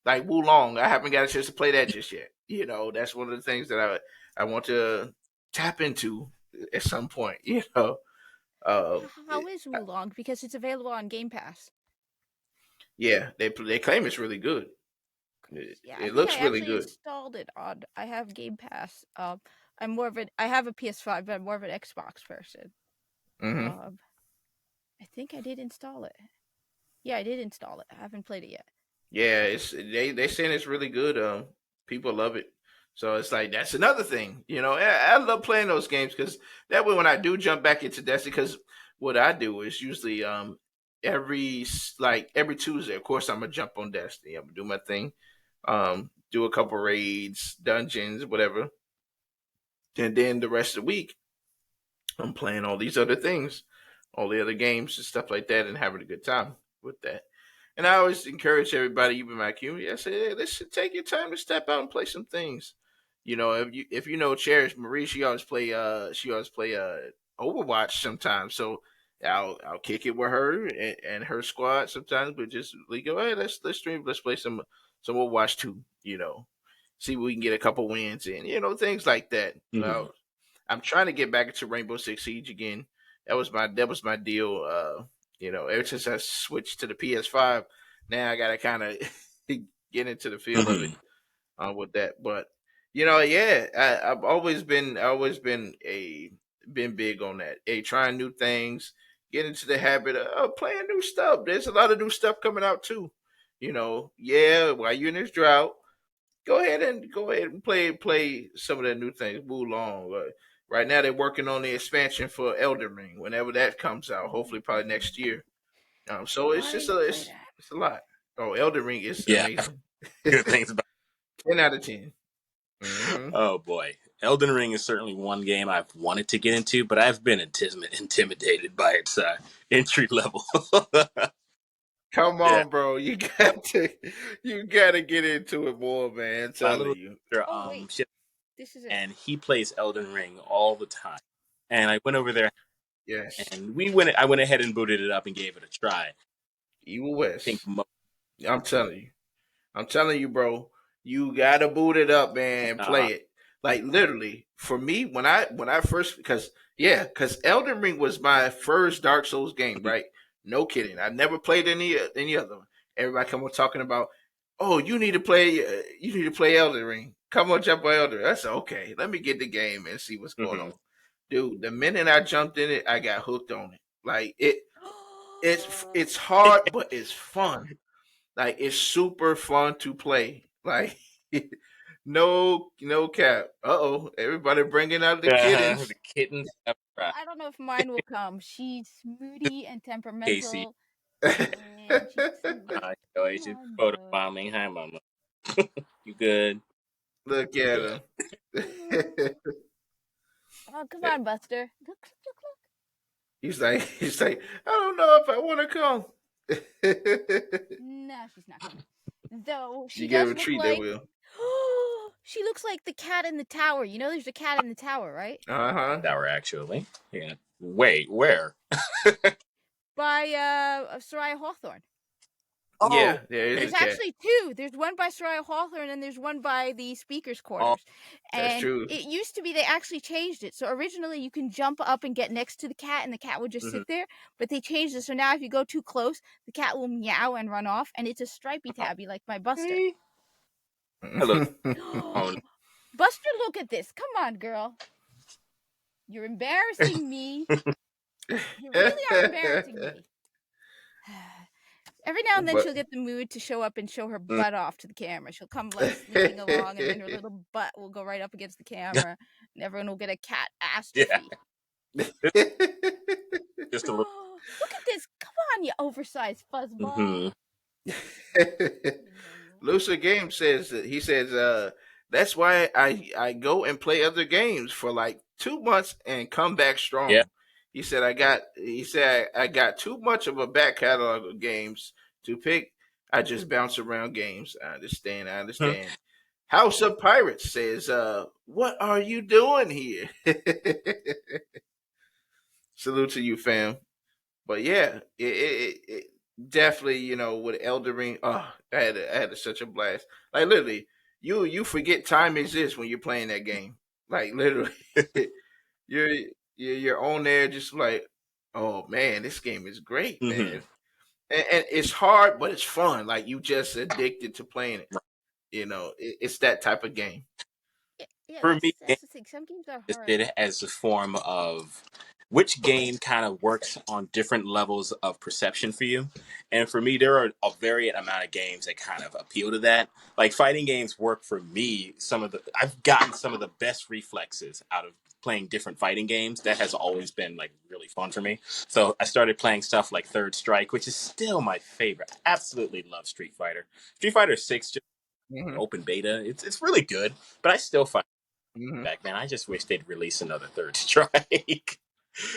Like Wulong, I haven't got a chance to play that just yet. That's one of the things that I want to tap into at some point. Uh, How is Wulong? Because it's available on Game Pass. yeah, they claim it's really good. It, Yeah, I it think I looks really actually good. installed it on. I have Game Pass. I'm more of an. I have a PS5, but I'm more of an Xbox person. Hmm. Um, I think I did install it. Yeah, I did install it. I haven't played it yet. Yeah, they saying it's really good. People love it. So it's like that's another thing. I love playing those games because that way when I do jump back into Destiny, because what I do is usually every Tuesday, of course, I'm gonna jump on Destiny. I'm gonna do my thing, do a couple raids, dungeons, whatever, and then the rest of the week I'm playing all these other things, all the other games and stuff like that, and having a good time with that. And I always encourage everybody, even my community. I say, hey, let's take your time to step out and play some things. If you know Cherish Marie, she always play Overwatch sometimes. So I'll kick it with her and her squad sometimes, but just we go, hey, let's stream, let's play some Overwatch too. See if we can get a couple wins in. Things like that. Mm-hmm. I'm trying to get back into Rainbow Six Siege again. That was my deal. Ever since I switched to the PS5, now I gotta kind of get into the feel of it with that. But yeah, I've always been big on that. Hey, trying new things, get into the habit of playing new stuff. There's a lot of new stuff coming out too. Yeah, while you're in this drought, go ahead and play some of the new things. Move along. Right now they're working on the expansion for Elden Ring. Whenever that comes out, hopefully probably next year. So it's I just need a to play it's, that. it's a lot. Oh, Elden Ring is Yeah, amazing. good things about. 10 out of 10. Hmm. Oh boy, Elden Ring is certainly one game I've wanted to get into, but I've been intimidated by its entry level. Come Yeah, on, bro. You gotta get into it more, man. I'm my telling little you. sister, Oh wait, this is it. and he plays Elden Ring all the time. And I went over there Yes. and I went ahead and booted it up and gave it a try. I Evil think West. I'm telling you. I'm telling you, bro, you gotta boot it up, man, and play uh, it. Like literally, for me, when I first because Elden Ring was my first Dark Souls game, right? No kidding. I never played any other one. Everybody come on talking about, oh, you need to play Elden Ring. Come on, jump on Elden Ring. I said, okay, let me get the game and see what's going mhm. on. Dude, the minute I jumped in it, I got hooked on it. Like it's hard, but it's fun. Like it's super fun to play. Like no cap. Uh-oh, everybody bringing out the The kittens. kittens have tried. I don't know if mine will come. She's moody and Casey, temperamental, and she's cute. Joey, Come she's on, bud. photobombing. Hi, mama. You good? Look at Good. him. Oh, come on, Buster. Look. he's like, I don't know if I want to come. No, she's not coming. Though she You gave does a look treat that like. will. She looks like the cat in the tower. You know, there's a cat in the tower, right? Uh-huh. That were actually. Yeah. Wait, where? By Soraya Hawthorne. Yeah, Oh, there is There's a cat. actually two. There's one by Soraya Hawthorne and there's one by the speaker's oh, quarters. That's And true. it used to be they actually changed it. So originally you can jump up and get next to the cat and the cat would just mhm. sit there. But they changed it. So now if you go too close, the cat will meow and run off. And it's a stripy tabby like my Buster. Hey. Hello. Oh, Buster, look at this. Come on, girl. You're embarrassing me. You really are embarrassing me. Every now and then But she'll get the mood to show up and show her mm. butt off to the camera. She'll come like sneaking along, and then her little butt will go right up against the camera, and everyone will get a cat Yeah. astrophy. Just a little. Look at this! Come on, you oversized fuzzball. Lucid Game says that's why I go and play other games for like 2 months and come back strong. Yeah. He said I got too much of a back catalog of games to pick. I just bounce around games. I understand. House of Pirates says, what are you doing here? Salute to you, fam. But yeah, it definitely, with Elden Ring. Oh, I had such a blast. Like literally, you forget time exists when you're playing that game. Like literally, you're you're on there just like, oh man, this game is great, Mm-hmm. man. And it's hard, but it's fun. Like you just addicted to playing it. It's that type of game. Yeah, For me, that's the thing. Some games are hard. it as a form of which game kind of works on different levels of perception for you. And for me, there are a varied amount of games that kind of appeal to that. Like fighting games work for me. I've gotten some of the best reflexes out of playing different fighting games. That has always been like really fun for me. So I started playing stuff like Third Strike, which is still my favorite. I absolutely love Street Fighter. Street Fighter 6 just Hmm. open beta. It's really good, but I still find Hmm. back, man. I just wish they'd release another Third Strike.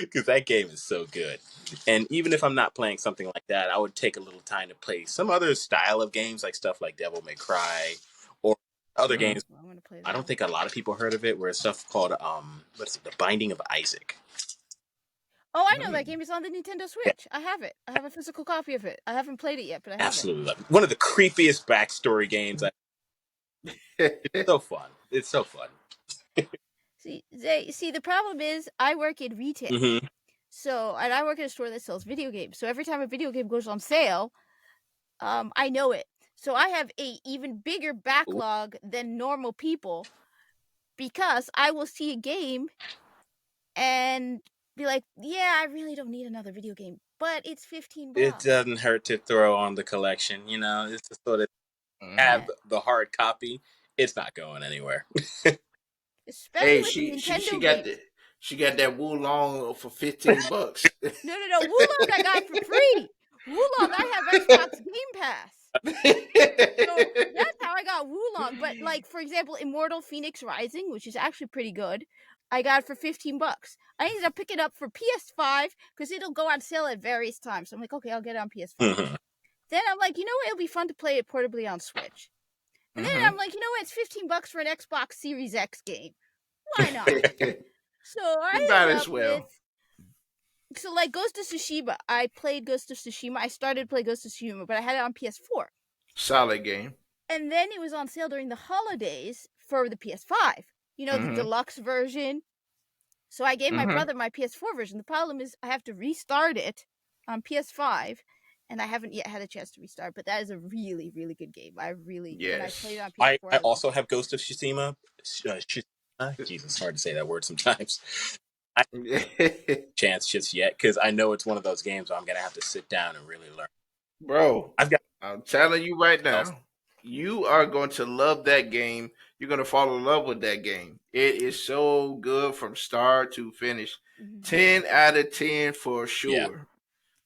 because that game is so good. And even if I'm not playing something like that, I would take a little time to play some other style of games, like stuff like Devil May Cry, or other Mhm. games. I want to play that. I don't think a lot of people heard of it. Where it's stuff called what is it? The Binding of Isaac. Oh, I know that Mm. game is on the Nintendo Yeah, Switch. I have it. I have a physical copy of it. I haven't played it yet, but I have it. absolutely love it. One of the creepiest backstory games. It's so fun. It's so fun. See, the problem is I work in retail. Hmm. So, and I work at a store that sells video games. So every time a video game goes on sale, I know it. So I have a even bigger backlog than normal people because I will see a game and be like, yeah, I really don't need another video game, but it's $15. It doesn't hurt to throw on the collection. It's to sort of have Mhm. the hard copy. It's not going anywhere. Especially Hey, with the she Nintendo got games. she got that Wulong for $15. No. Wulong I got for free. Wulong, I have Xbox Game Pass. So that's how I got Wulong. But like, for example, Immortal Phoenix Rising, which is actually pretty good, I got it for $15. I ended up picking it up for PS5 because it'll go on sale at various times. So I'm like, okay, I'll get it on PS5. Mhm. Then I'm like, you know what? It'll be fun to play it portably on Switch. And then I'm like, you know what? It's $15 for an Xbox Series X game. Why not? So I You might ended as up well. with. So like Ghost of Tsushima, I played Ghost of Tsushima. I started to play Ghost of Tsushima, but I had it on PS4. Solid game. And then it was on sale during the holidays for the PS5. You know, the Mhm. deluxe version. So I gave my Mhm. brother my PS4 version. The problem is I have to restart it on PS5, and I haven't yet had a chance to restart. But that is a really, really good game. When I played Yes. it on I PS4, I loved also have Ghost of Tsushima. Jesus, hard to say that word sometimes. I haven't chance just yet because I know it's one of those games where I'm gonna have to sit down and really learn. Bro, I've got I'm telling you right else. now, you are going to love that game. You're going to fall in love with that game. It is so good from start to finish. it. 10 out of 10 for Yeah, sure.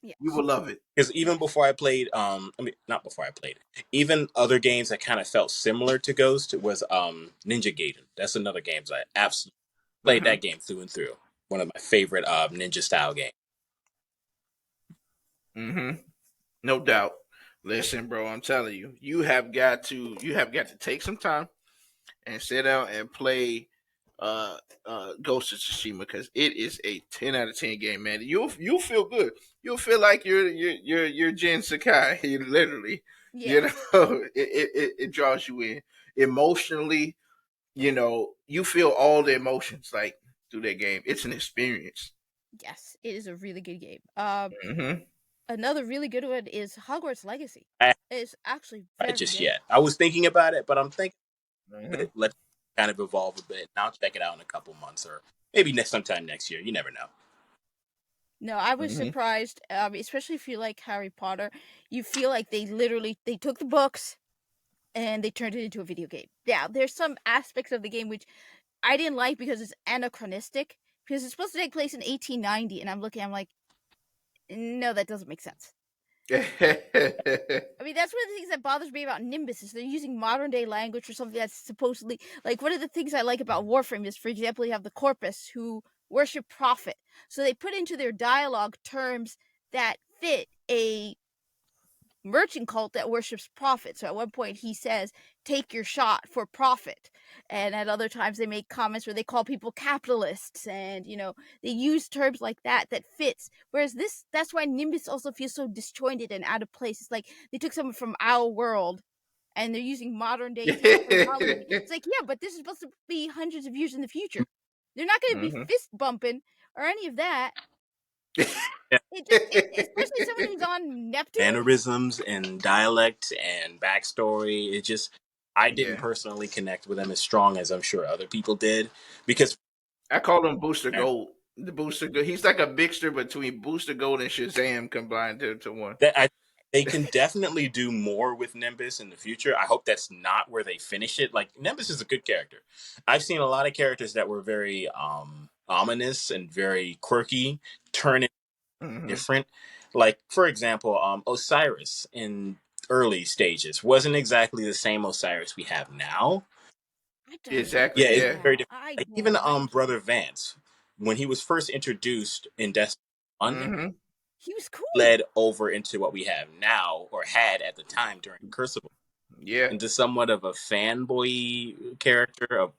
Yeah. You will love it. because even before I played, I mean, not before I played, even other games that kind of felt similar to Ghost was Ninja Gaiden. That's another game I absolutely played Mhm. that game through and through. One of my favorite ninja style games. Mhm. No doubt. Listen, bro, I'm telling you, you have got to take some time and sit down and play Ghost of Tsushima because it is a 10 out of 10 game, man. You'll feel good. You'll feel like you're Jin Sakai, literally. You Yes. know, it draws you in emotionally. You know, you feel all the emotions like through that game. It's an experience. Yes, it is a really good game. Mm-hmm. Another really good one is Hogwarts Legacy. I It's actually haven't very just good. yet. I was thinking about it, but I'm thinking Mm-hmm. let it kind of evolve a bit. And I'll check it out in a couple months or maybe sometime next year. You never know. No, I was Mm-hmm. surprised, especially if you like Harry Potter. You feel like they took the books and they turned it into a video game. Yeah, there's some aspects of the game which I didn't like because it's anachronistic. Because it's supposed to take place in 1890, and I'm like, no, that doesn't make sense. I mean, that's one of the things that bothers me about Nimbus is they're using modern day language for something that's supposedly like one of the things I like about Warframe is, for example, you have the Corpus who worship profit, so they put into their dialogue terms that fit a merchant cult that worships profit. So at one point he says, "Take your shot for profit," and at other times they make comments where they call people capitalists, and they use terms like that that fits. Whereas that's why Nimbus also feels so disjointed and out of place. It's like they took someone from our world and they're using modern day terminology. It's like, yeah, but this is supposed to be hundreds of years in the future. They're not going to be Mm-hmm. fist bumping or any of that. Yeah. Especially someone who's on Neptune. Mannerisms and dialect and backstory. I didn't Yeah. personally connect with him as strong as I'm sure other people did because I call him Booster Gold. The Booster Gold. He's like a mixture between Booster Gold and Shazam combined to one. they can definitely do more with Nimbus in the future. I hope that's not where they finish it. Like Nimbus is a good character. I've seen a lot of characters that were very ominous and very quirky turn it Mm-hmm. different. Like for example, Osiris in early stages wasn't exactly the same Osiris we have now. I don't Exactly. Yeah, like it's Yeah. very that. different. I Like don't even like Brother it. Vance. when he was first introduced in Destiny 1, Mm-hmm. He was cool. led over into what we have now, or had at the time during Crucible, Yeah. into somewhat of a fanboy character of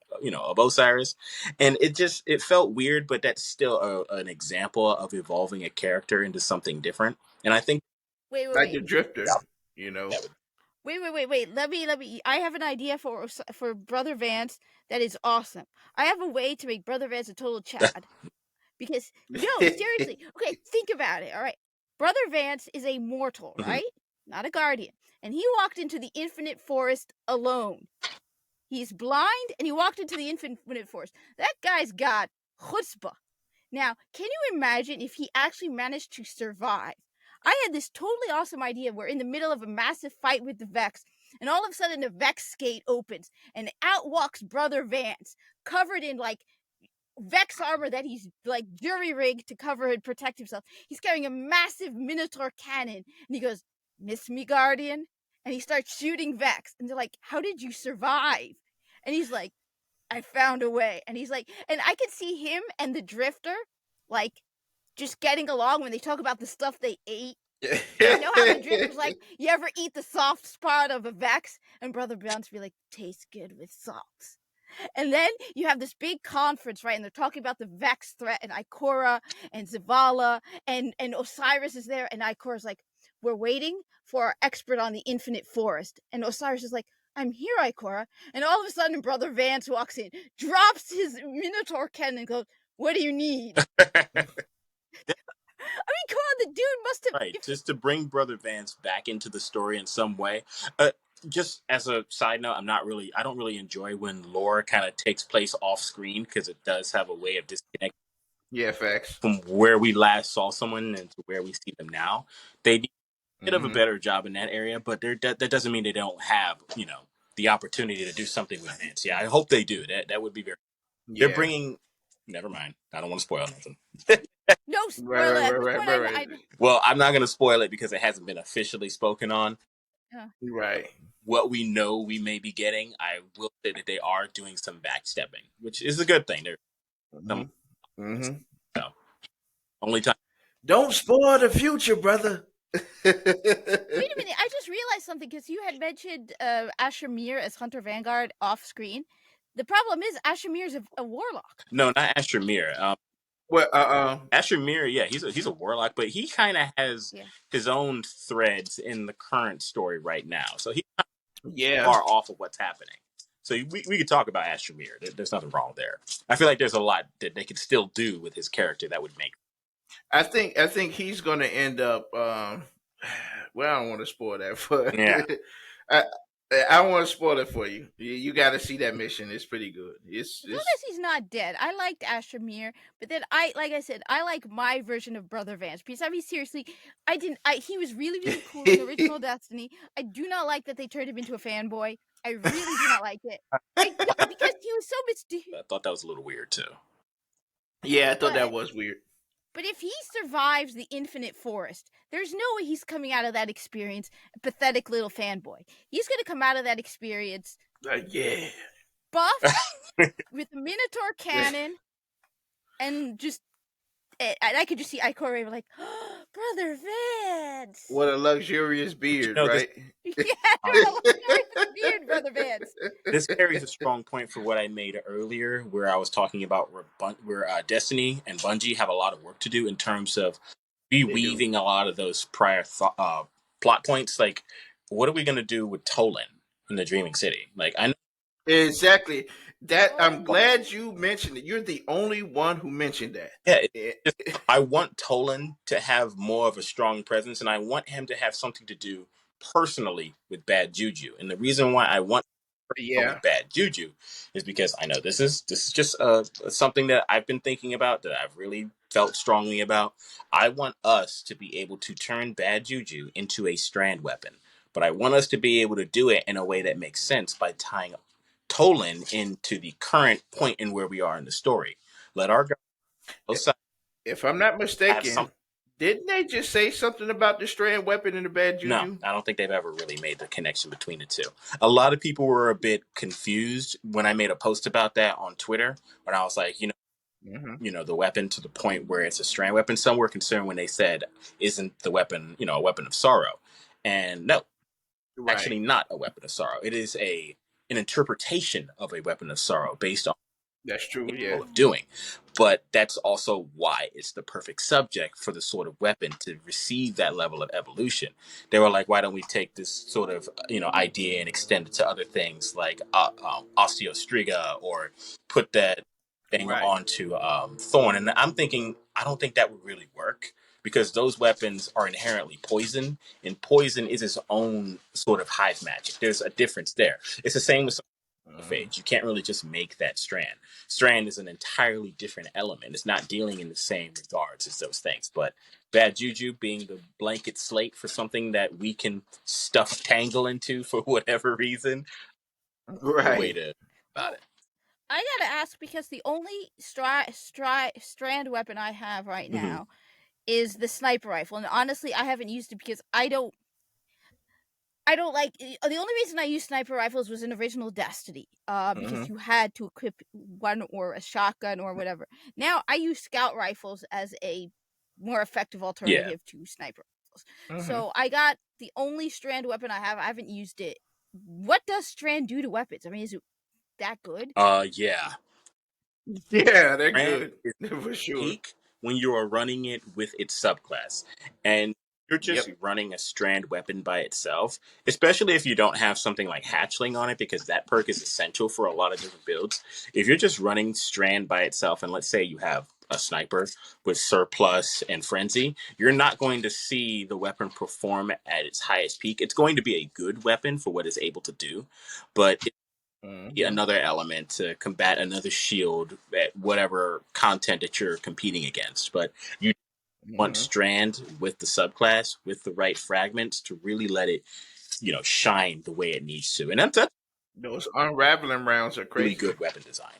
Osiris, and it felt weird, but that's still an example of evolving a character into something different. And I think Wait. Like the Drifter, you know. Wait. Let me. I have an idea for Brother Vance that is awesome. I have a way to make Brother Vance a total Chad. Because no, seriously. Okay, think about it. All right, Brother Vance is a mortal, right? Not a guardian, and he walked into the Infinite Forest alone. He's blind, and he walked into the Infinite Forest. That guy's got chutzpah. Now, can you imagine if he actually managed to survive? I had this totally awesome idea. We're in the middle of a massive fight with the Vex, and all of a sudden the Vex gate opens, and out walks Brother Vance, covered in like Vex armor that he's like jury rigged to cover and protect himself. He's carrying a massive Minotaur cannon, and he goes, "Miss me, Guardian?" And he starts shooting Vex, and they're like, "How did you survive?" And he's like, "I found a way." And he's like, and I could see him and the Drifter like just getting along when they talk about the stuff they ate. You know how the Drifter's like, "You ever eat the soft spot of a Vex?" And Brother Bounce be like, "Tastes good with salt." And then you have this big conference, right? And they're talking about the Vex threat, and Ikora and Zavala and Osiris is there, and Ikora's like, "We're waiting for our expert on the Infinite Forest." And Osiris is like, "I'm here, Ikora." And all of a sudden, Brother Vance walks in, drops his Minotaur cannon, and goes, "What do you need?" I mean, come on, the dude must have. right, just to bring Brother Vance back into the story in some way. Just as a side note, I don't really enjoy when lore kind of takes place off screen, because it does have a way of disconnecting facts. from where we last saw someone and to where we see them now. They need a bit of a better job in that area, but that doesn't mean they don't have, the opportunity to do something with Vance. Yeah, I hope they do. That would be very. Yeah. They're bringing. Never mind. I don't want to spoil nothing. No, spoil it. Right. Well, I'm not going to spoil it because it hasn't been officially spoken on. Right. What we know we may be getting, I will say that they are doing some backstepping, which is a good thing. They're so, only time. Don't spoil the future, brother. Wait a minute, I just realized something, because you had mentioned Asher Mir as Hunter Vanguard off screen. The problem is Asher Mir is a warlock. No, not Asher Mir. Asher Mir, yeah, he's a warlock, but he kind of has his own threads in the current story right now, so he's not far off of what's happening. So we could talk about Asher Mir. There's nothing wrong there. I feel like there's a lot that they could still do with his character that would make. I think he's going to end up. Well, I don't want to spoil that, but yeah. I don't want to spoil it for you. You got to see that mission. It's pretty good. It's as long as he's not dead. I liked Asher Mir, but then like I said, I like my version of Brother Vance. Because I mean, seriously, he was really, really cool in original Destiny. I do not like that they turned him into a fanboy. I really do not like it. Because he was so mysterious. I thought that was a little weird too. Yeah, I thought that was weird. But if he survives the Infinite Forest, there's no way he's coming out of that experience a pathetic little fanboy. He's going to come out of that experience buffed with a Minotaur cannon, and just, I could just see Ikora like, "Oh, Brother Vance! What a luxurious beard, right?" Luxurious beard, Brother Vance. This carries a strong point for what I made earlier, where I was talking about where Destiny and Bungie have a lot of work to do in terms of reweaving a lot of those prior plot points. Like, what are we going to do with Toland in the Dreaming City? Like, I know exactly. That I'm glad you mentioned it. You're the only one who mentioned that. Yeah, I want Toland to have more of a strong presence, and I want him to have something to do personally with Bad Juju. And the reason why I want with Bad Juju is because I know this is just something that I've been thinking about, that I've really felt strongly about. I want us to be able to turn Bad Juju into a strand weapon, but I want us to be able to do it in a way that makes sense by tying Toland into the current point in where we are in the story. Let our guys, if I'm not mistaken, didn't they just say something about the strand weapon and the Bad Juju? No, I don't think they've ever really made the connection between the two. A lot of people were a bit confused when I made a post about that on Twitter, when I was like, the weapon to the point where it's a strand weapon. Some were concerned when they said, "Isn't the weapon, a weapon of sorrow?" And no, Right. actually not a weapon of sorrow. It is an interpretation of a weapon of sorrow based on That's true. Yeah. capable of doing. But that's also why it's the perfect subject for the sort of weapon to receive that level of evolution. They were like, why don't we take this sort of idea and extend it to other things like osteostriga, or put that thing Right. onto thorn? And I'm thinking, I don't think that would really work because those weapons are inherently poison, and poison is its own sort of hive magic. There's a difference there. It's the same with phage. You can't really just make that strand. Strand is an entirely different element. It's not dealing in the same regards as those things. But bad juju being the blanket slate for something that we can stuff tangle into for whatever reason, the way Right. to about Well, it. I gotta ask because the only strand weapon I have right Mm-hmm. now is the sniper rifle, and honestly, I haven't used it because I don't like. The only reason I used sniper rifles was in original Destiny, because you had to equip one or a shotgun or whatever. Now I use scout rifles as a more effective alternative to sniper rifles. So I got the only strand weapon I have. I haven't used it. What does strand do to weapons? I mean, is it that good? Yeah. Yeah, they're Strand good is for sure. peak when you are running it with its subclass. And you're just Yep. running a strand weapon by itself, especially if you don't have something like hatchling on it, because that perk is essential for a lot of different builds. If you're just running strand by itself, and let's say you have a sniper with surplus and frenzy, you're not going to see the weapon perform at its highest peak. It's going to be a good weapon for what it's able to do, but another element to combat another shield at whatever content that you're competing against. But you want strand with the subclass with the right fragments to really let it, shine the way it needs to. And that's Those unraveling rounds are really crazy. good weapon design.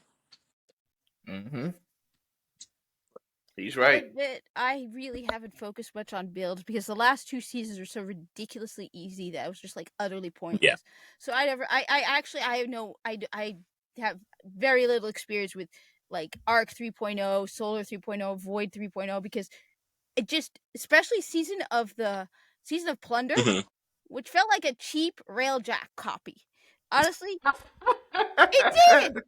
He's I'll right. admit I really haven't focused much on builds because the last two seasons were so ridiculously easy that it was just like utterly pointless. So I have very little experience with like Arc 3.0, Solar 3.0, Void 3.0 because it just, especially season of Plunder, Mhm. which felt like a cheap Railjack copy. Honestly, it did.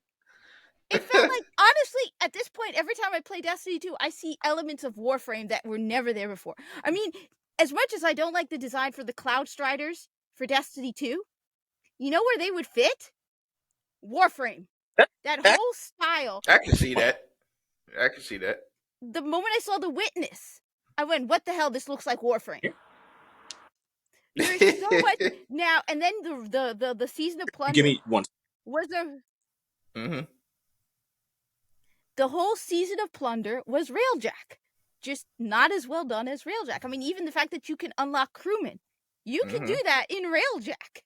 It felt like, honestly, at this point, every time I play Destiny 2, I see elements of Warframe that were never there before. I mean, as much as I don't like the design for the Cloud Striders for Destiny 2, you know where they would fit? Warframe. That whole style. I can see that. I can see that. The moment I saw the Witness, I went, what the hell? This looks like Warframe. There's so much now, and then the season of Plunder. Give me one. Was the whole season of Plunder was Railjack, just not as well done as Railjack. I mean, even the fact that you can unlock crewmen, you can do that in Railjack.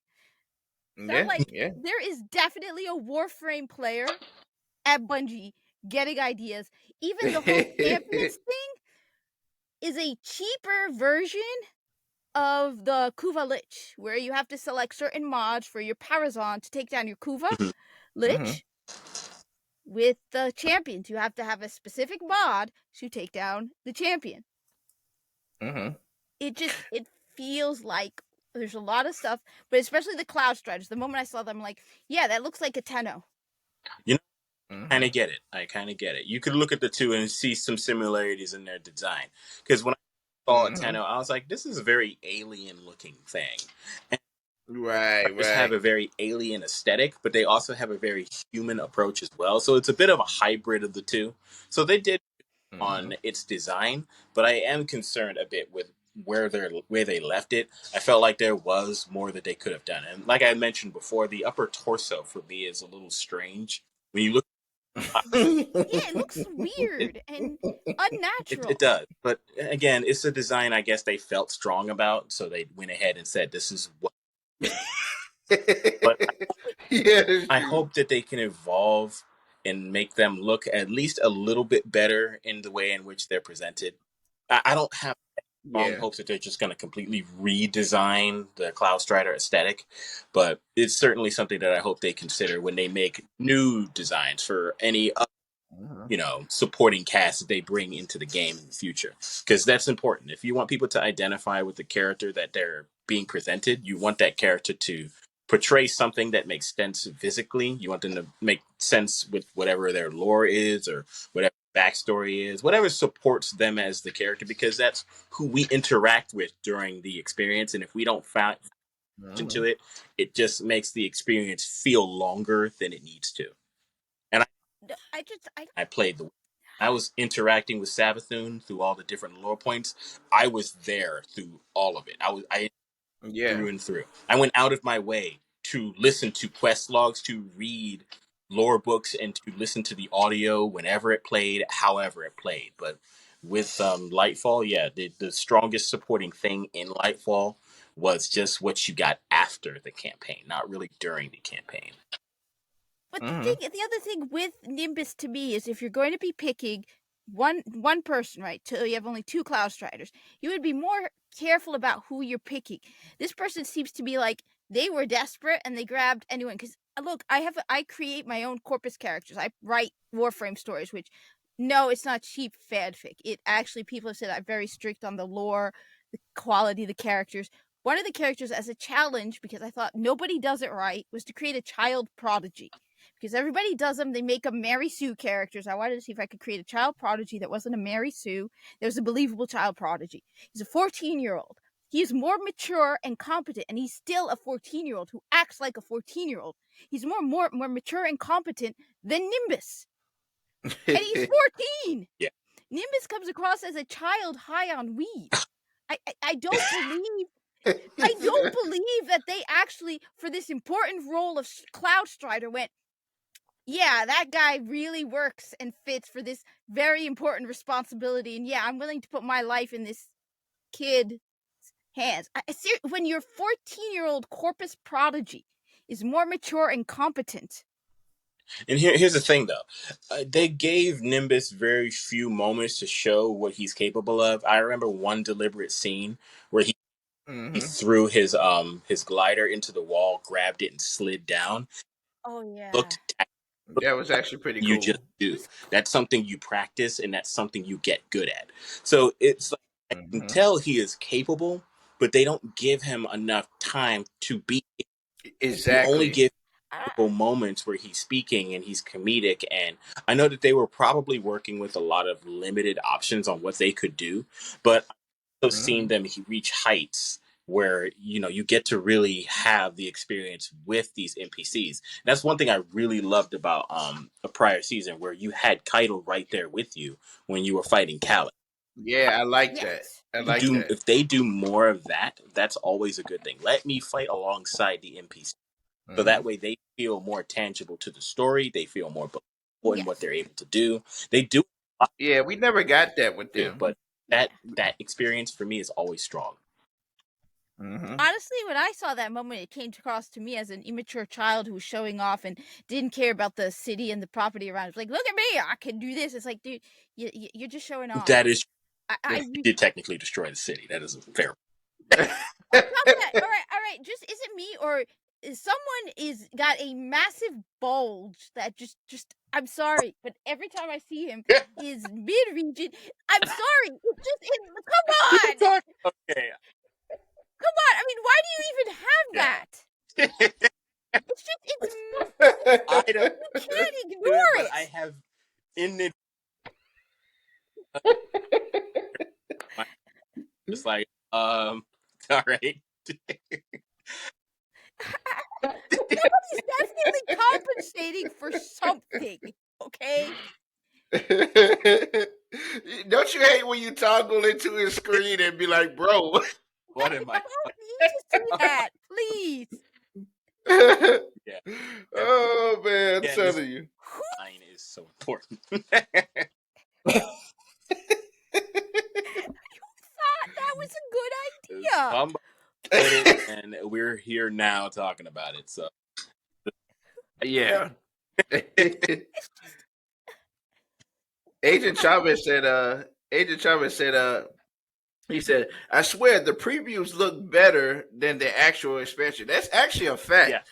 So, there is definitely a Warframe player at Bungie getting ideas. Even the whole champions thing is a cheaper version of the Kuva Lich, where you have to select certain mods for your Parazon to take down your Kuva Lich. With the champions, you have to have a specific mod to take down the champion. It feels like there's a lot of stuff, but especially the Cloud Striders. The moment I saw them, I'm like, yeah, that looks like a Tenno. I kind of get it. You could look at the two and see some similarities in their design. Because when I saw Tenno, I was like, this is a very alien-looking thing. And Right. have a very alien aesthetic, but they also have a very human approach as well. So it's a bit of a hybrid of the two. So they did on its design, but I am concerned a bit with where they left it. I felt like there was more that they could have done. And like I mentioned before, the upper torso for me is a little strange. When you look, it looks weird and unnatural. It does. But again, it's a design I guess they felt strong about, so they went ahead and said this is what. But I hope that they can evolve and make them look at least a little bit better in the way in which they're presented. I don't have strong hopes that they're just going to completely redesign the Cloud Strider aesthetic, but it's certainly something that I hope they consider when they make new designs for any supporting cast that they bring into the game in the future, because that's important. If you want people to identify with the character that they're being presented, you want that character to portray something that makes sense physically. You want them to make sense with whatever their lore is or whatever backstory is, whatever supports them as the character, because that's who we interact with during the experience. And if we don't find into it, it just makes the experience feel longer than it needs to. And I was interacting with Savathun through all the different lore points. I was there through all of it. I through and through. I went out of my way to listen to quest logs, to read lore books, and to listen to the audio whenever it played, however it played. But with Lightfall, yeah, the strongest supporting thing in Lightfall was just what you got after the campaign, not really during the campaign. But the other thing with Nimbus to me is, if you're going to be picking one person, right, so you have only 2 Cloud Striders, you would be more careful about who you're picking. This person seems to be like they were desperate and they grabbed anyone. Because look, I create my own Corpus characters. I write Warframe stories, which, no, it's not cheap fanfic. It actually, people have said I'm very strict on the lore, the quality of the characters. One of the characters, as a challenge, because I thought nobody does it right, was to create a child prodigy. Because everybody does them, they make them Mary Sue characters. I wanted to see if I could create a child prodigy that wasn't a Mary Sue. That was a believable child prodigy. He's a 14-year-old. He is more mature and competent, and he's still a 14-year-old who acts like a 14-year-old. He's more mature and competent than Nimbus. And he's 14. Yeah. Nimbus comes across as a child high on weed. I don't believe that they actually, for this important role of Cloud Strider, went, yeah, that guy really works and fits for this very important responsibility. And yeah, I'm willing to put my life in this kid's hands. When your 14-year-old Corpus prodigy is more mature and competent. And here's the thing, though. They gave Nimbus very few moments to show what he's capable of. I remember one deliberate scene where he threw his glider into the wall, grabbed it, and slid down. Oh, yeah. That was actually pretty cool. You just do. That's something you practice, and that's something you get good at. So it's like, I can tell he is capable, but they don't give him enough time to be. Exactly. They only give moments where he's speaking and he's comedic, and I know that they were probably working with a lot of limited options on what they could do, but I've also seen them reach heights where you get to really have the experience with these NPCs. That's one thing I really loved about a prior season, where you had Kaido right there with you when you were fighting Khaled. Yeah, I like that. If they do more of that, that's always a good thing. Let me fight alongside the NPC. So that way they feel more tangible to the story. They feel more believable in what they're able to do. They do. Yeah, we never got that with them. But that experience for me is always strong. Honestly, when I saw that moment, it came across to me as an immature child who was showing off and didn't care about the city and the property around. It's like, look at me, I can do this. It's like, dude, you're just showing off. That is, you did technically destroy the city. That is fair. All right. Just, is it me, or someone is got a massive bulge that just I'm sorry, but every time I see him, his mid-region, I'm sorry, come on. Okay. Come on, I mean, why do you even have that? I don't. You can't ignore it. I have in it. Just like, all right. Nobody's definitely compensating for something, okay? Don't you hate when you toggle into his screen and be like, bro? What am I? don't need to see that, please. Yeah. Oh man, I'm telling you. Line is so important. You thought that was a good idea. And we're here now talking about it. So yeah. Agent Chavez said, he said, I swear the previews look better than the actual expansion. That's actually a fact.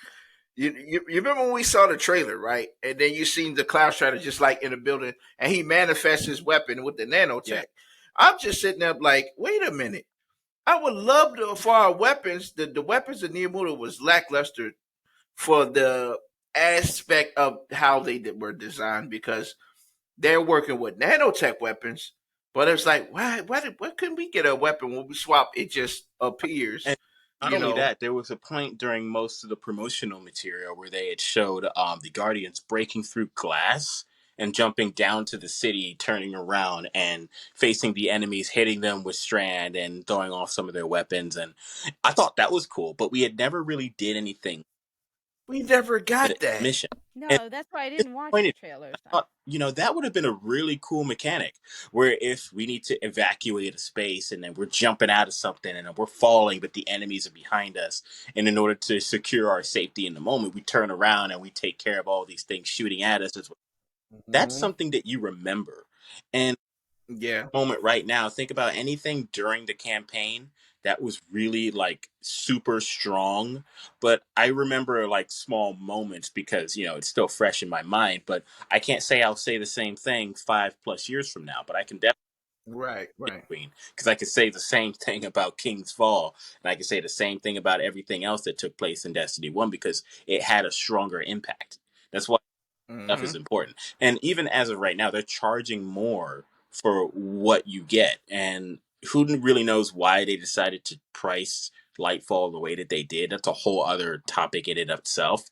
You remember when we saw the trailer, right? And then you seen the Cloud Strider just like in the building, and he manifests his weapon with the Yeah. nanotech. I'm just sitting there like, wait a minute. I would love to for our weapons. The weapons of Niamura was lackluster for the aspect of how were designed because they're working with nanotech weapons. But it's like, why couldn't we get a weapon when we swap? It just appears, And not you only know. that, there was a point during most of the promotional material where they had showed the Guardians breaking through glass and jumping down to the city, turning around and facing the enemies, hitting them with Strand and throwing off some of their weapons. And I thought that was cool, but we had never really did anything We never with got it in the that. mission. And No, that's why I didn't watch the disappointed. I trailers. thought, that would have been a really cool mechanic where if we need to evacuate a space and then we're jumping out of something and then we're falling, but the enemies are behind us. And in order to secure our safety in the moment, we turn around and we take care of all these things shooting at us. That's Mm-hmm. something that you remember. And Yeah. moment right now, think about anything during the campaign that was really like super strong. But I remember like small moments because it's still fresh in my mind. But I can't say I'll say the same thing 5+ years from now, but I can definitely Right. Right. Queen because I could say the same thing about King's Fall, and I could say the same thing about everything else that took place in Destiny 1 because it had a stronger impact. That's why stuff is Mm-hmm. important. And even as of right now, they're charging more for what you get. And who really knows why they decided to price Lightfall the way that they did? That's a whole other topic in and of itself.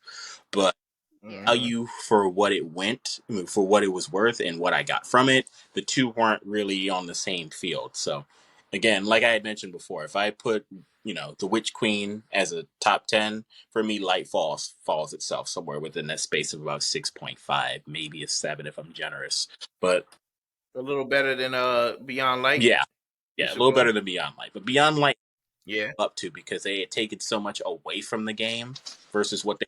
But Yeah. Mm-hmm. value for what it went, for what it was worth, and what I got from it, the two weren't really on the same field. So, again, like I had mentioned before, if I put the Witch Queen as a top 10 for me, Light falls itself somewhere within that space of about 6.5, maybe a 7 if I'm generous. But A little better than Beyond Light. yeah, yeah, a little better Isabel. than Beyond Light. But Beyond Light Yeah. up to because they had taken so much away from the game versus what they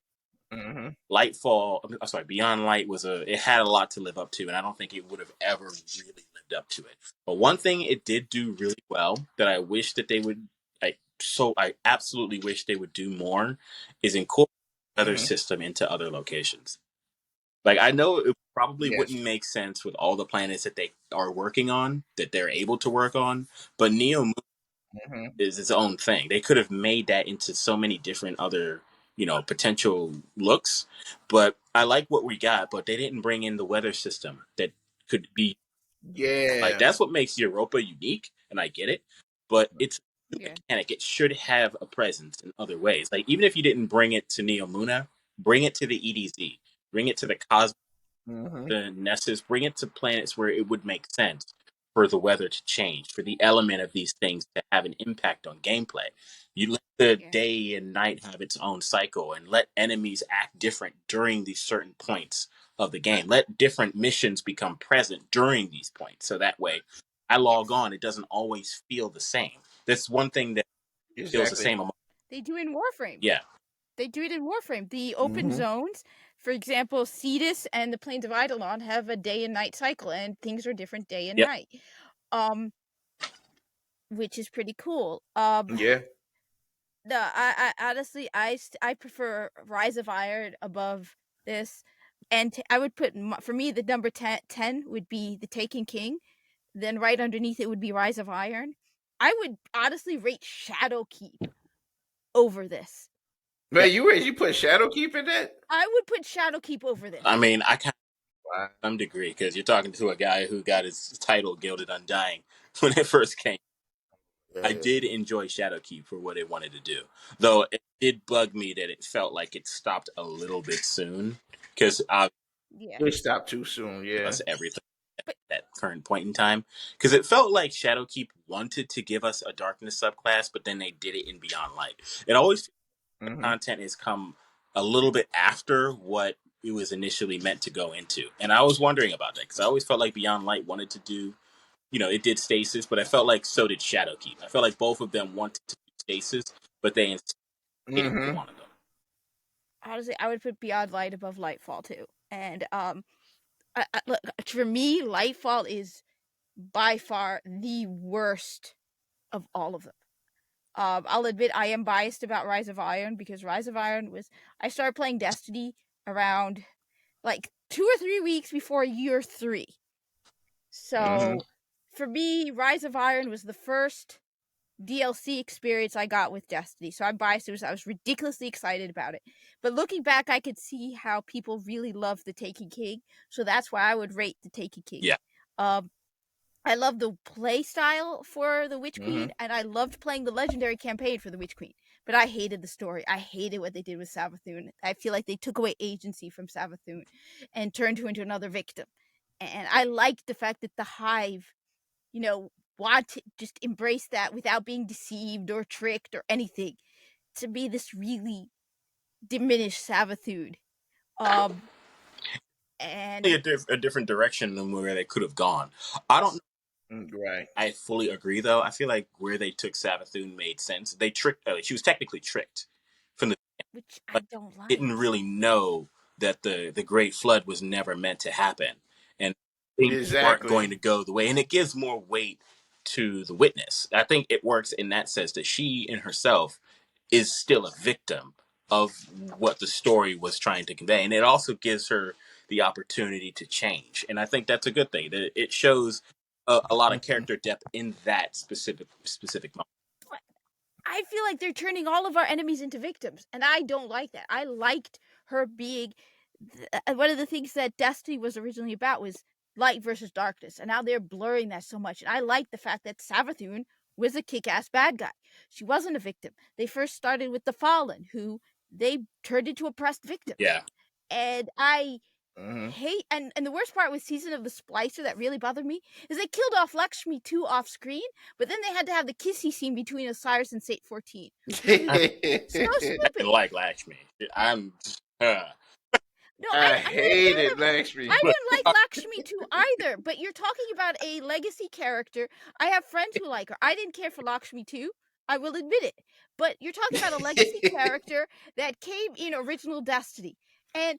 Mm-hmm. Lightfall, I'm sorry, Beyond Light it had a lot to live up to, and I don't think it would have ever really lived up to it. But one thing it did do really well that I wish that they would, I absolutely wish they would do more, is incorporate the weather Mm-hmm. system into other locations. Like I know it probably Yes. wouldn't make sense with all the planets that they are working on, that they're able to work on, but Neo Mm-hmm. is its own thing. They could have made that into so many different other, potential looks. But I like what we got, but they didn't bring in the weather system that could be like Yeah. that's what makes Europa unique, and I get it. But it's a new Yeah. mechanic. It should have a presence in other ways. Like even if you didn't bring it to Neo Luna, bring it to the EDZ, bring it to the Cosmos Mm-hmm. the Nessus, bring it to planets where it would make sense for the weather to change, for the element of these things to have an impact on gameplay. You let the Yeah. day and night have its own cycle and let enemies act different during these certain points of the game. Let different missions become present during these points. So that way I log Yes. on, it doesn't always feel the same. That's one thing that feels the Exactly. same. They do in Warframe. Yeah. They do it in Warframe. The open Mm-hmm. zones, for example, Cetus and the Plains of Eidolon have a day and night cycle, and things are different day and Yep. night, which is pretty cool. Yeah. No, I honestly, I prefer Rise of Iron above this, and I would put for me the number 10 would be the Taken King. Then right underneath it would be Rise of Iron. I would honestly rate Shadowkeep over this. Yeah. Man, you put Shadowkeep in that? I would put Shadowkeep over this. I mean, I kind Wow. of some degree because you're talking to a guy who got his title Gilded Undying when it first came. I Yeah. did enjoy Shadowkeep for what it wanted to do, though it did bug me that it felt like it stopped a little bit soon because Yeah, They stopped too soon. give Yeah. us everything at but that current point in time because it felt like Shadowkeep wanted to give us a darkness subclass, but then they did it in Beyond Light. It always feels like the Mm-hmm. content has come a little bit after what it was initially meant to go into, and I was wondering about that because I always felt like Beyond Light wanted to do it did Stasis, but I felt like so did Shadowkeep. I felt like both of them wanted to do Stasis, but they didn't do Mm-hmm. one of them. honestly, I would put Beyond Light above Lightfall too. And look, for me, Lightfall is by far the worst of all of them. I'll admit I am biased about Rise of Iron because Rise of Iron I started playing Destiny around like 2 or 3 weeks before year 3. So for me, Rise of Iron was the first DLC experience I got with Destiny. So I'm biased. I was ridiculously excited about it. But looking back, I could see how people really love the Taken King. So that's why I would rate the Taken King. Yeah. I love the play style for the Witch Queen, and I loved playing the legendary campaign for the Witch Queen. But I hated the story. I hated what they did with Savathun. I feel like they took away agency from Savathun and turned her into another victim. And I liked the fact that the Hive, want to just embrace that without being deceived or tricked or anything, to be this really diminished Savathun. And A different direction than where they could have gone. I don't. Right. I fully agree, though. I feel like where they took Savathun made sense. They tricked. She was technically tricked from the. Which I don't like. Didn't really know that the Great Flood was never meant to happen, and things weren't going to go the way. And it gives more weight to the witness. I think it works in that sense that she in herself is still a victim of what the story was trying to convey, and it also gives her the opportunity to change. And I think that's a good thing. That it shows a lot of character depth in that specific moment. I feel like they're turning all of our enemies into victims, and I don't like that. I liked her being one of the things that Destiny was originally about was light versus darkness, and now they're blurring that so much. And I like the fact that Savathun was a kick-ass bad guy. She wasn't a victim. They first started with the Fallen, who they turned into oppressed victims. Yeah. And I hate, and the worst part with Season of the Splicer that really bothered me is they killed off Lakshmi 2 off screen, but then they had to have the kissy scene between Osiris and Sate 14. So stupid. I didn't like Lakshmi. No, I hated Lakshmi. I didn't like Lakshmi 2 either, but you're talking about a legacy character. I have friends who like her. I didn't care for Lakshmi 2. I will admit it. But you're talking about a legacy character that came in original Destiny. And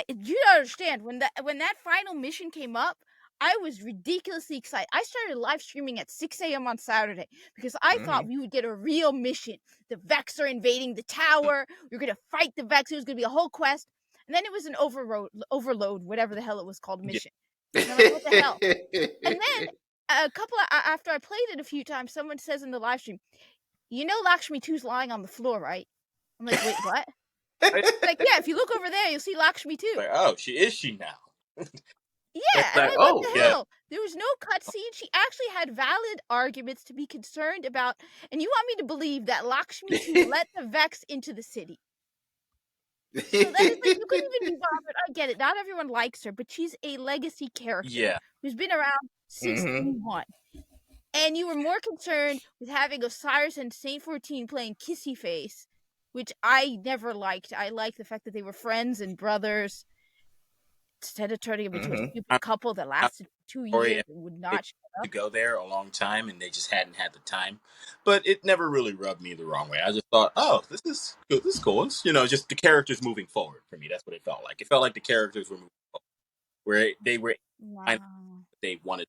you don't understand, when that final mission came up, I was ridiculously excited. I started live streaming at 6 a.m. on Saturday because I thought we would get a real mission. The Vex are invading the tower. We were going to fight the Vex. It was going to be a whole quest. And then it was an overload, whatever the hell it was called, mission. And I'm like, what the hell? And then after I played it a few times, someone says in the live stream, Lakshmi 2's lying on the floor, right? I'm like, wait, what? Like, yeah, if you look over there, you'll see Lakshmi 2. Like, oh, is she now? Yeah, and what the hell? There was no cutscene. She actually had valid arguments to be concerned about, and you want me to believe that Lakshmi 2 let the Vex into the city. So that is like, you couldn't even be bothered. I get it. Not everyone likes her, but she's a legacy character who's been around since '1. And you were more concerned with having Osiris and Sate 14 playing kissy face, which I never liked. I liked the fact that they were friends and brothers, instead of turning them into a stupid couple that lasted 2 years and would not shut up. To go there a long time, and they just hadn't had the time. But it never really rubbed me the wrong way. I just thought, oh, this is good. This is cool. It's, just the characters moving forward for me. That's what it felt like. It felt like the characters were moving forward, where they were they wanted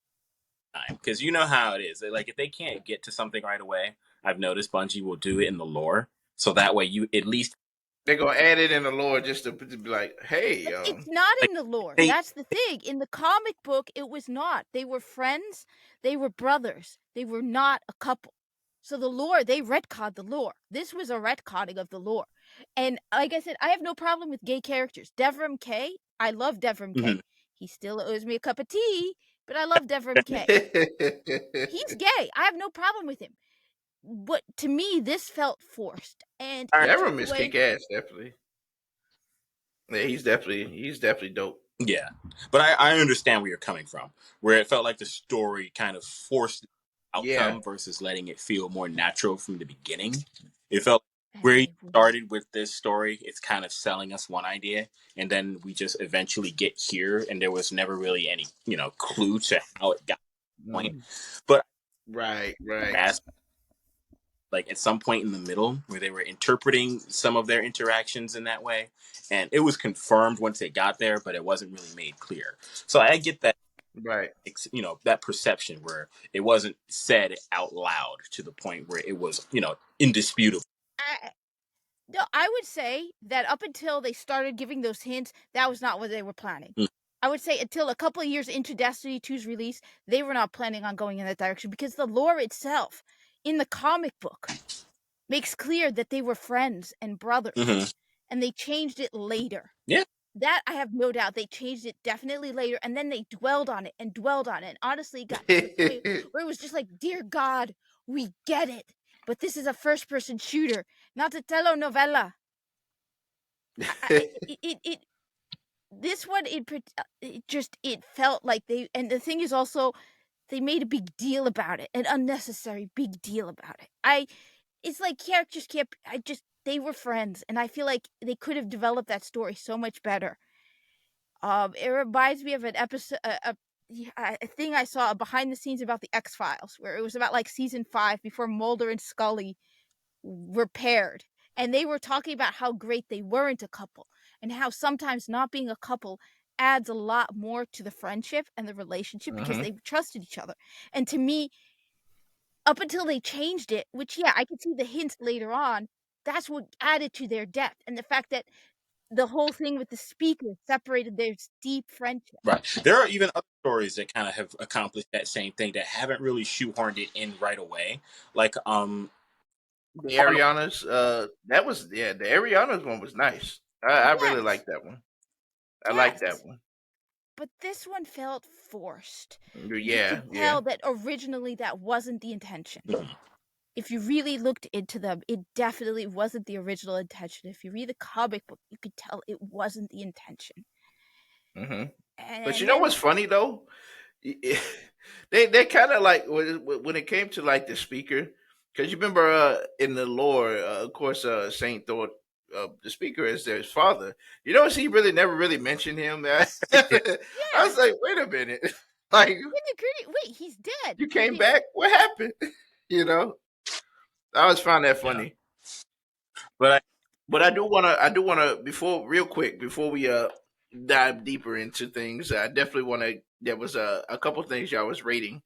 time. Because you know how it is. Like, if they can't get to something right away, I've noticed Bungie will do it in the lore, so that way you at least. They're going to add it in the lore just to be like, hey. It's not in the lore. That's the thing. In the comic book, it was not. They were friends. They were brothers. They were not a couple. So the lore, they retconned the lore. This was a retconning of the lore. And like I said, I have no problem with gay characters. Devrim Kay, I love Devrim Kay. He still owes me a cup of tea, but I love Devrim Kay. He's gay. I have no problem with him. But to me, this felt forced. And Devrim is kick-ass, definitely. Yeah, he's definitely dope. Yeah, but I understand where you're coming from, where it felt like the story kind of forced outcome versus letting it feel more natural from the beginning. It felt where you started with this story, it's kind of selling us one idea, and then we just eventually get here, and there was never really any, clue to how it got to the point. But right. Like at some point in the middle where they were interpreting some of their interactions in that way. And it was confirmed once it got there, but it wasn't really made clear. So I get that Right. that perception where it wasn't said out loud to the point where it was, indisputable. No, I would say that up until they started giving those hints, that was not what they were planning. Mm. I would say until a couple of years into Destiny 2's release, they were not planning on going in that direction because the lore itself in the comic book makes clear that they were friends and brothers, Mhm. and they changed it later. Yeah. That I have no doubt. They changed it definitely later, and then they dwelled on it and dwelled on it. And honestly, it got to the point where it was just like, dear God, we get it. But this is a first-person shooter, not a telenovela. This one, it felt like they, and the thing is also, they made a big deal about it, an unnecessary big deal about it. It's like characters can't, they were friends, and I feel like they could have developed that story so much better. It reminds me of an episode, a thing I saw behind the scenes about the X-Files, where it was about like season 5 before Mulder and Scully were paired, and they were talking about how great they weren't a couple, and how sometimes not being a couple adds a lot more to the friendship and the relationship because they trusted each other. And to me, up until they changed it, which, yeah, I could see the hints later on, that's what added to their depth, and the fact that the whole thing with the speaker separated their deep friendship. Right. There are even other stories that kind of have accomplished that same thing that haven't really shoehorned it in right away. Like The Ariana's, that was, the Ariana's one was nice. I really Yes. liked that one. I like that one. But this one felt forced. Yeah, You could tell that originally that wasn't the intention. Mhm. If you really looked into them, it definitely wasn't the original intention. If you read the comic book, you could tell it wasn't the intention. But you know what's funny though? They kind of like when it came to like the speaker, because you remember in the lore, of course, Saint thought the speaker is their father. You notice he really never really mentioned him. I was like, wait a minute, like wait, he's dead. You came back? What happened? I always found that funny. Yeah. But I do wanna before we dive deeper into things, I definitely wanna there was a couple things y'all was rating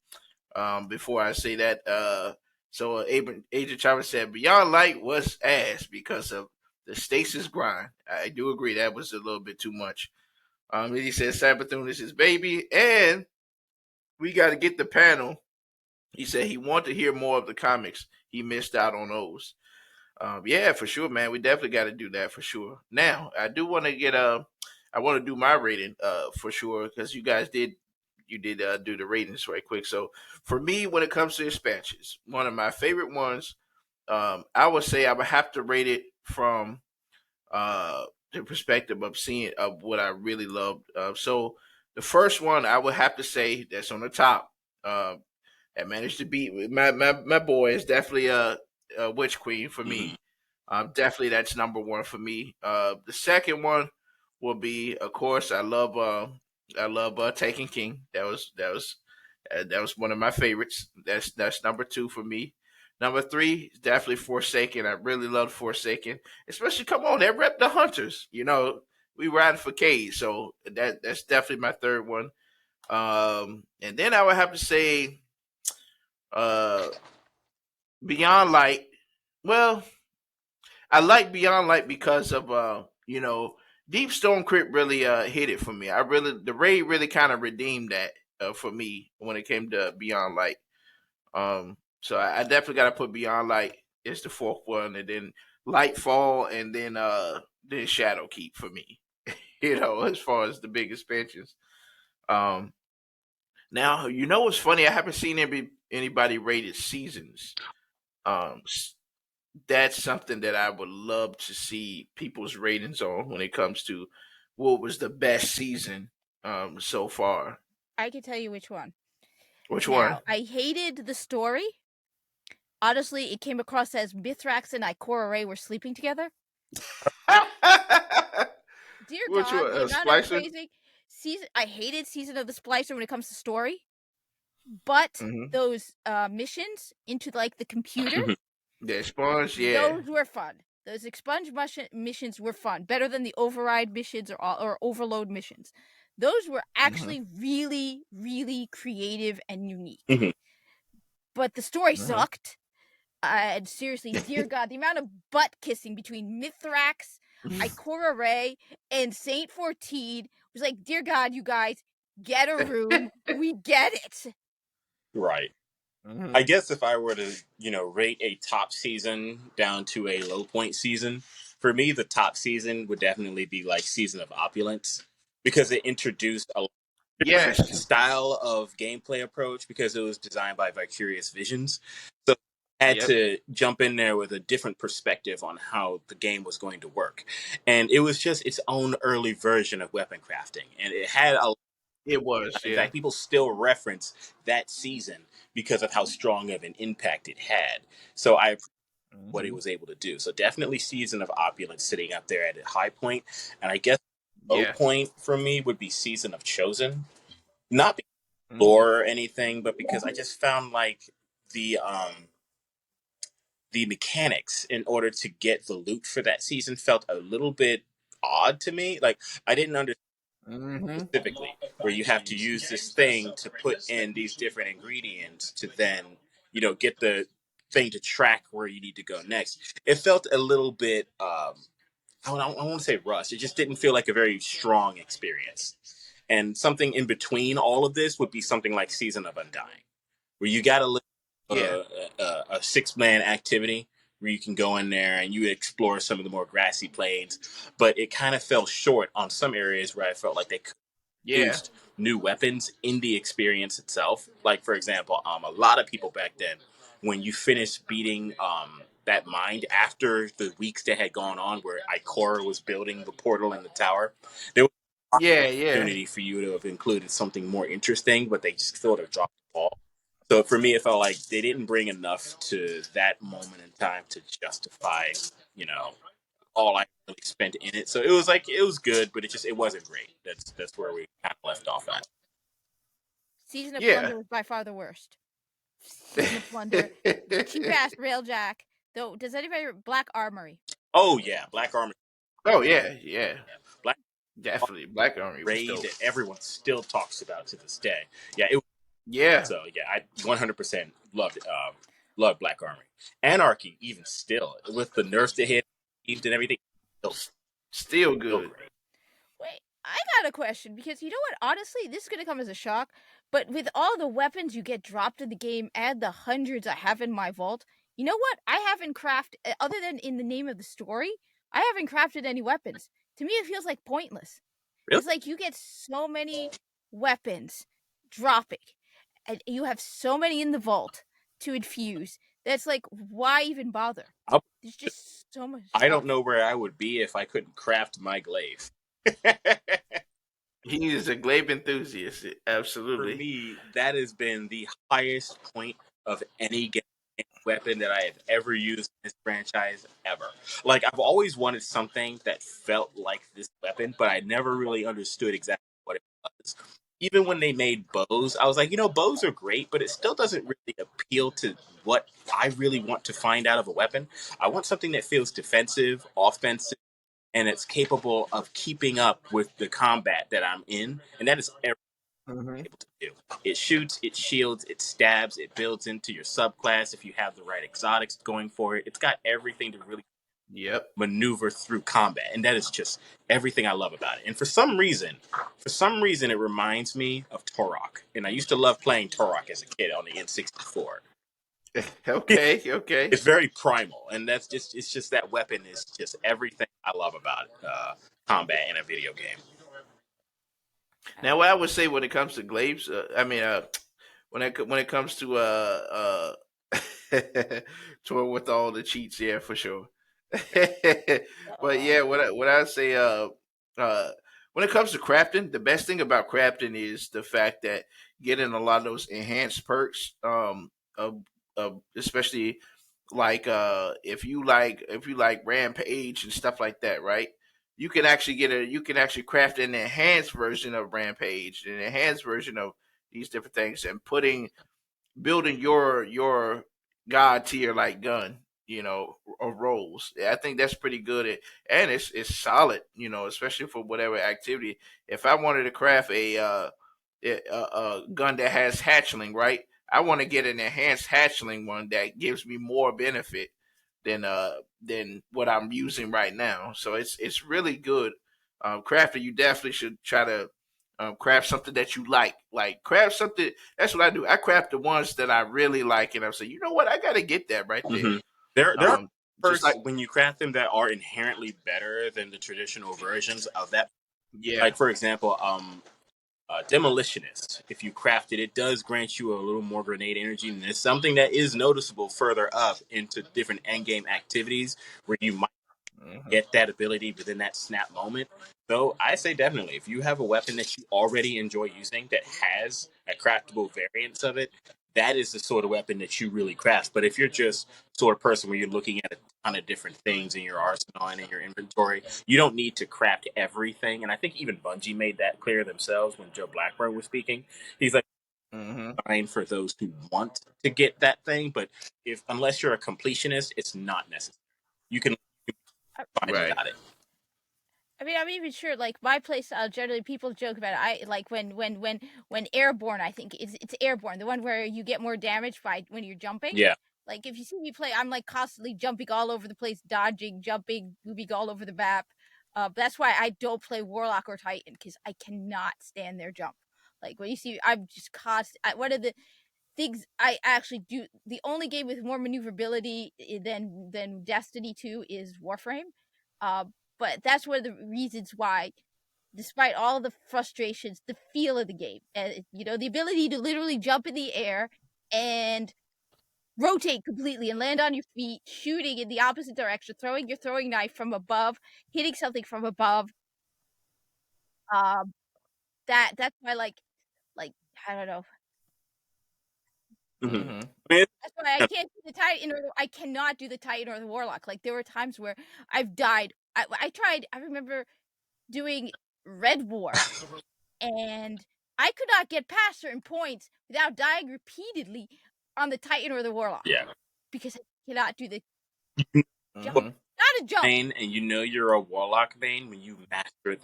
before I say that. So Agent Chavez said Beyond Light was ass because of the stasis grind. I do agree that was a little bit too much. He said Sabathun is his baby, and we got to get the panel. He said he wanted to hear more of the comics. He missed out on those. Yeah, for sure, man. We definitely got to do that for sure. Now, I do want to get I want to do my rating for sure because you guys did do the ratings right quick. So for me, when it comes to expansions, one of my favorite ones, I would say I would have to rate it from the perspective of seeing of what I really loved. So the first one I would have to say that's on the top. That managed to beat my boy is definitely a Witch Queen for me. Definitely that's number one for me. The second one will be, of course, I love Taken King. That was one of my favorites. That's number 2 for me. Number 3 is definitely Forsaken. I really love Forsaken, especially come on, they rep the Hunters. We riding for Cage, so that's definitely my third one. And then I would have to say, Beyond Light. Well, I like Beyond Light because of Deep Stone Crypt really hit it for me. The raid really kind of redeemed that for me when it came to Beyond Light. So I definitely got to put Beyond Light as the fourth one, and then Lightfall, and then Shadowkeep for me. As far as the big expansions. Now what's funny? I haven't seen anybody rated seasons. That's something that I would love to see people's ratings on when it comes to what was the best season so far. I can tell you which one. Which one? I hated the story. Honestly, it came across as Mithrax and Ikora Ray were sleeping together. Dear which God, one? not praising season. I hated Season of the Splicer when it comes to story, but those missions into like the computer, the expunge, yeah, those were fun. Those expunge missions were fun, better than the override missions or overload missions. Those were actually really, really creative and unique. Mhm. But the story Mhm. sucked. And seriously, dear God, the amount of butt kissing between Mithrax, Ikora Ray, and Saint 14 was like, dear God, you guys, get a room. We get it. Right. Mhm. I guess if I were to, rate a top season down to a low point season, for me, the top season would definitely be like Season of Opulence because it introduced a different Yes. style of gameplay approach because it was designed by Vicarious Visions. So I had Yep. to jump in there with a different perspective on how the game was going to work. And it was just its own early version of weapon crafting. And it had a It was. in Yeah. fact, people still reference that season because of how strong of an impact it had. So I appreciate what it Mhm. was able to do. So definitely Season of Opulence sitting up there at a high point. And I guess low Yeah. point for me would be Season of Chosen. Not because of Mhm. lore or anything, but because I just found like the um the mechanics in order to get the loot for that season felt a little bit odd to me. Like I didn't understand Mhm. specifically where you have to use this thing to put in these different ingredients to then get the thing to track where you need to go next. It felt a little bit I want to say rust. It just didn't feel like a very strong experience. And something in between all of this would be something like Season of Undying, where you got to look Yeah. a 6-man activity where you can go in there and you explore some of the more grassy plains. But it kind of fell short on some areas where I felt like they could Yeah. used new weapons in the experience itself. Like for example, a lot of people back then, when you finish beating that mind after the weeks that had gone on, where Ikora was building the portal in the tower, there was an Yeah. Yeah. opportunity for you to have included something more interesting, but they just sort of dropped the ball. So for me, it felt like they didn't bring enough to that moment in time to justify, you know, all I really spent in it. So it was like it was good, but it wasn't great. That's where we kind of left off at. Season of Yeah. Plunder was by far the worst. Season of Plunder, cheap ass railjack. Though, does anybody Black Armory? Oh yeah, Black Armor, Oh yeah. Yeah. Black Armor Definitely. Black Army was raid dope. that everyone still talks about to this day. Yeah, it was, Yeah. so yeah, I 100% loved Black Army. Anarchy, even still with the nerfs they had and everything, still, Still still good. great. Wait, I got a question because you know what? Honestly, this is gonna come as a shock. But with all the weapons you get dropped in the game and the hundreds I have in my vault, you know what? I haven't crafted, other than in the name of the story, I haven't crafted any weapons. To me, it feels like pointless. Really? It's like you get so many weapons dropping, and you have so many in the vault to infuse. That's like, why even bother? I'll- There's just so much I don't stuff. know where I would be if I couldn't craft my glaive. He is a glaive enthusiast. For Absolutely. me, that has been the highest point of any game weapon that I have ever used in this franchise ever. Like I've always wanted something that felt like this weapon, but I never really understood exactly what it was. Even when they made bows, I was like, bows are great, but it still doesn't really appeal to what I really want to find out of a weapon. I want something that feels defensive, offensive, and it's capable of keeping up with the combat that I'm in, and that is Hmm. able to do. It shoots, it shields, it stabs, it builds into your subclass if you have the right exotics going for it. It's got everything to really Yep. maneuver through combat, and that is just everything I love about it. And for some reason, it reminds me of Torok, and I used to love playing Torok as a kid on the N64. Okay. Okay. It's very primal, and it's just that weapon is just everything I love about combat in a video game. Now, what I would say when it comes to glaives, when it comes to tour with all the cheats, yeah, for sure. But yeah, what I say, uh, when it comes to crafting, the best thing about crafting is the fact that getting a lot of those enhanced perks, especially like if you like Rampage and stuff like that, right? You can actually craft an enhanced version of Rampage, an enhanced version of these different things, and building your god tier like gun, of rolls. I think that's pretty good, and it's solid, especially for whatever activity. If I wanted to craft gun that has hatchling, right? I want to get an enhanced hatchling one that gives me more benefit than what I'm using right now. So it's really good. Crafter, you definitely should try to craft something that you like. Like craft something. That's what I do. I craft the ones that I really like, and I'm saying, you know what, I got to get that right there. Mm-hmm. There are Just perks like when you craft them that are inherently better than the traditional versions of that. yeah. Like for example, Demolitionist. If you craft it, it does grant you a little more grenade energy, and it's something that is noticeable further up into different end game activities where you might get that ability within that snap moment. So I say definitely, if you have a weapon that you already enjoy using that has a craftable variance of it, that is the sort of weapon that you really craft. But if you're just sort of person where you're looking at a ton of different things in your arsenal and in your inventory, you don't need to craft everything. And I think even Bungie made that clear themselves when Joe Blackburn was speaking. He's like, fine for those who want to get that thing, but if unless you're a completionist, it's not necessary. You can find and Right. got it. I mean, I'm even sure. Like my playstyle, generally people joke about it. I like when airborne. I think it's airborne, the one where you get more damage by when you're jumping. Yeah. Like if you see me play, I'm like constantly jumping all over the place, dodging, jumping, moving all over the map. That's why I don't play Warlock or Titan because I cannot stand their jump. Like when you see, I'm just constant. One of the things I actually do, the only game with more maneuverability than Destiny 2 is Warframe. But that's one of the reasons why, despite all the frustrations, the feel of the game, and the ability to literally jump in the air and rotate completely and land on your feet, shooting in the opposite direction, throwing your throwing knife from above, hitting something from above. That's why like I don't know. Mm-hmm. I mean, That's why I can't do the Titan I cannot do the Titan or the Warlock. Like there were times where I've died. I tried. I remember doing Red War, and I could not get past certain points without dying repeatedly on the Titan or the Warlock. Yeah. Because I cannot do the jump. Mm-hmm. Not a jump. And you know you're a Warlock main when you master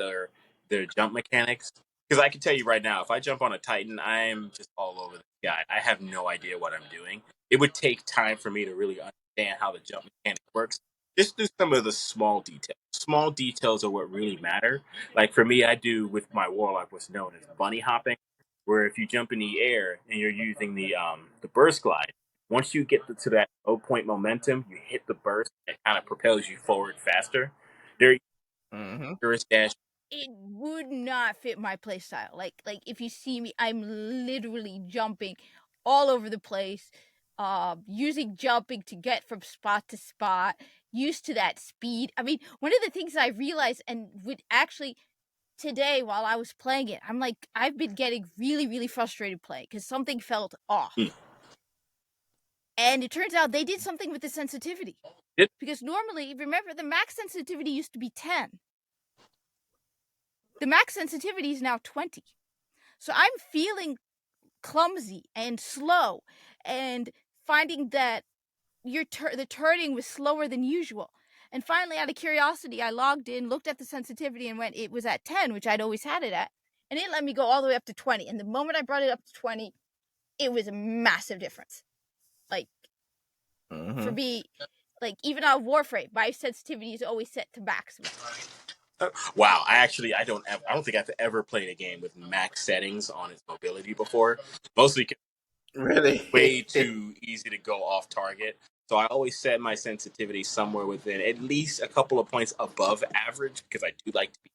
their jump mechanics. Because I can tell you right now, if I jump on a Titan, I'm just all over the guy. I have no idea what I'm doing. It would take time for me to really understand how the jump mechanic works. Just do some of the small details. Small details are what really matter. Like for me, I do with my Warlock what's known as bunny hopping, where if you jump in the air and you're using the burst glide, once you get to that low point momentum, you hit the burst and it kind of propels you forward faster. There, is dash. It would not fit my playstyle. Like if you see me, I'm literally jumping all over the place, using jumping to get from spot to spot, used to that speed. I mean, one of the things I realized and would actually today while I was playing it, I'm like, I've been getting really, really frustrated playing because something felt off. And it turns out they did something with the sensitivity. Because normally, remember, the max sensitivity used to be 10. The max sensitivity is now 20. So I'm feeling clumsy and slow and finding that the turning was slower than usual. And finally, out of curiosity, I logged in, looked at the sensitivity, and it was at 10, which I'd always had it at. And it let me go all the way up to 20. And the moment I brought it up to 20, it was a massive difference. Like, for me, like, even on Warframe, my sensitivity is always set to maximum. Wow, I don't think I've ever played a game with max settings on its mobility before. Mostly Really? way too easy to go off target. So I always set my sensitivity somewhere within at least a couple of points above average because I do like to be.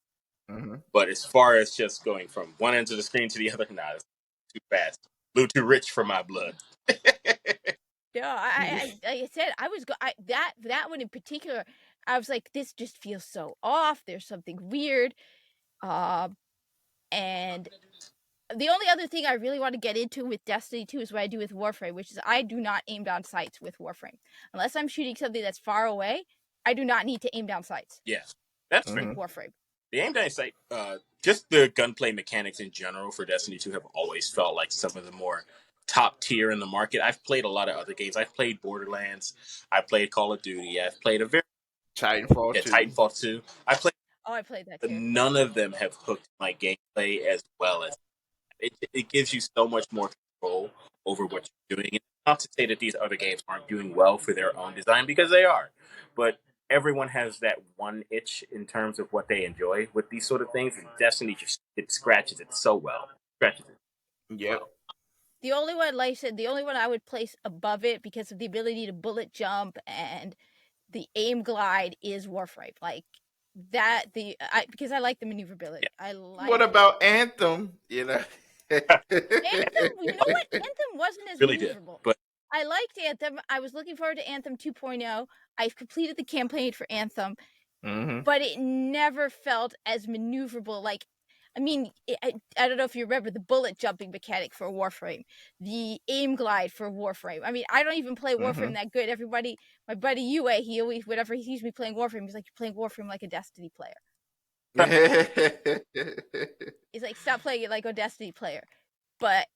But as far as just going from one end of the screen to the other, nah, it's too fast. A little too rich for my blood. No, I like I said, that one in particular, I was like, this just feels so off. There's something weird. And the only other thing I really want to get into with Destiny 2 is what I do with Warframe, which is I do not aim down sights with Warframe. Unless I'm shooting something that's far away, I do not need to aim down sights. Yeah, that's fair. Warframe. The aim down sight, just the gunplay mechanics in general for Destiny 2 have always felt like some of the more top tier in the market. I've played a lot of other games. I've played Borderlands. I played Call of Duty. I've played Titanfall 2. Titanfall 2. I played that too. None of them have hooked my gameplay as well as It gives you so much more control over what you're doing. And not to say that these other games aren't doing well for their own design, because they are, but everyone has that one itch in terms of what they enjoy with these sort of things, and Destiny just it scratches it so well. Scratches it Yep. well. The only one, like I said, the only one I would place above it because of the ability to bullet jump and the aim glide is Warframe. Like that, because I like the maneuverability. Yeah. I like What about Anthem? You know. Anthem. You know what? Anthem wasn't as Really did, maneuverable. but I liked Anthem. I was looking forward to Anthem 2.0. I've completed the campaign for Anthem, but it never felt as maneuverable. Like, I mean, I don't know if you remember the bullet jumping mechanic for Warframe, the aim glide for Warframe. I mean, I don't even play Warframe that good. Everybody, my buddy Yue, he always, whenever he sees me playing Warframe, he's like, "You're playing Warframe like a Destiny player." He's like, "Stop playing it like a Destiny player." But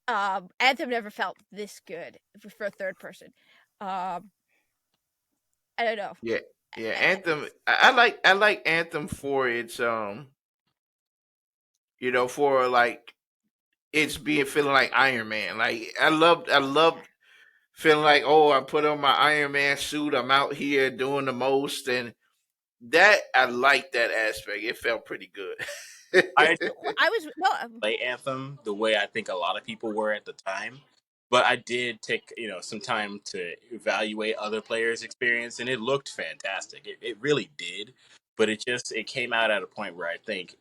Anthem never felt this good for a third person. I don't know. Yeah, Anthem. I like Anthem for its for like it's being feeling like Iron Man. Like I loved feeling like, oh, I put on my Iron Man suit. I'm out here doing the most, and that I like that aspect. It felt pretty good. I was play Anthem the way I think a lot of people were at the time. But I did take some time to evaluate other players' experience, and it looked fantastic. It really did, but it came out at a point where I think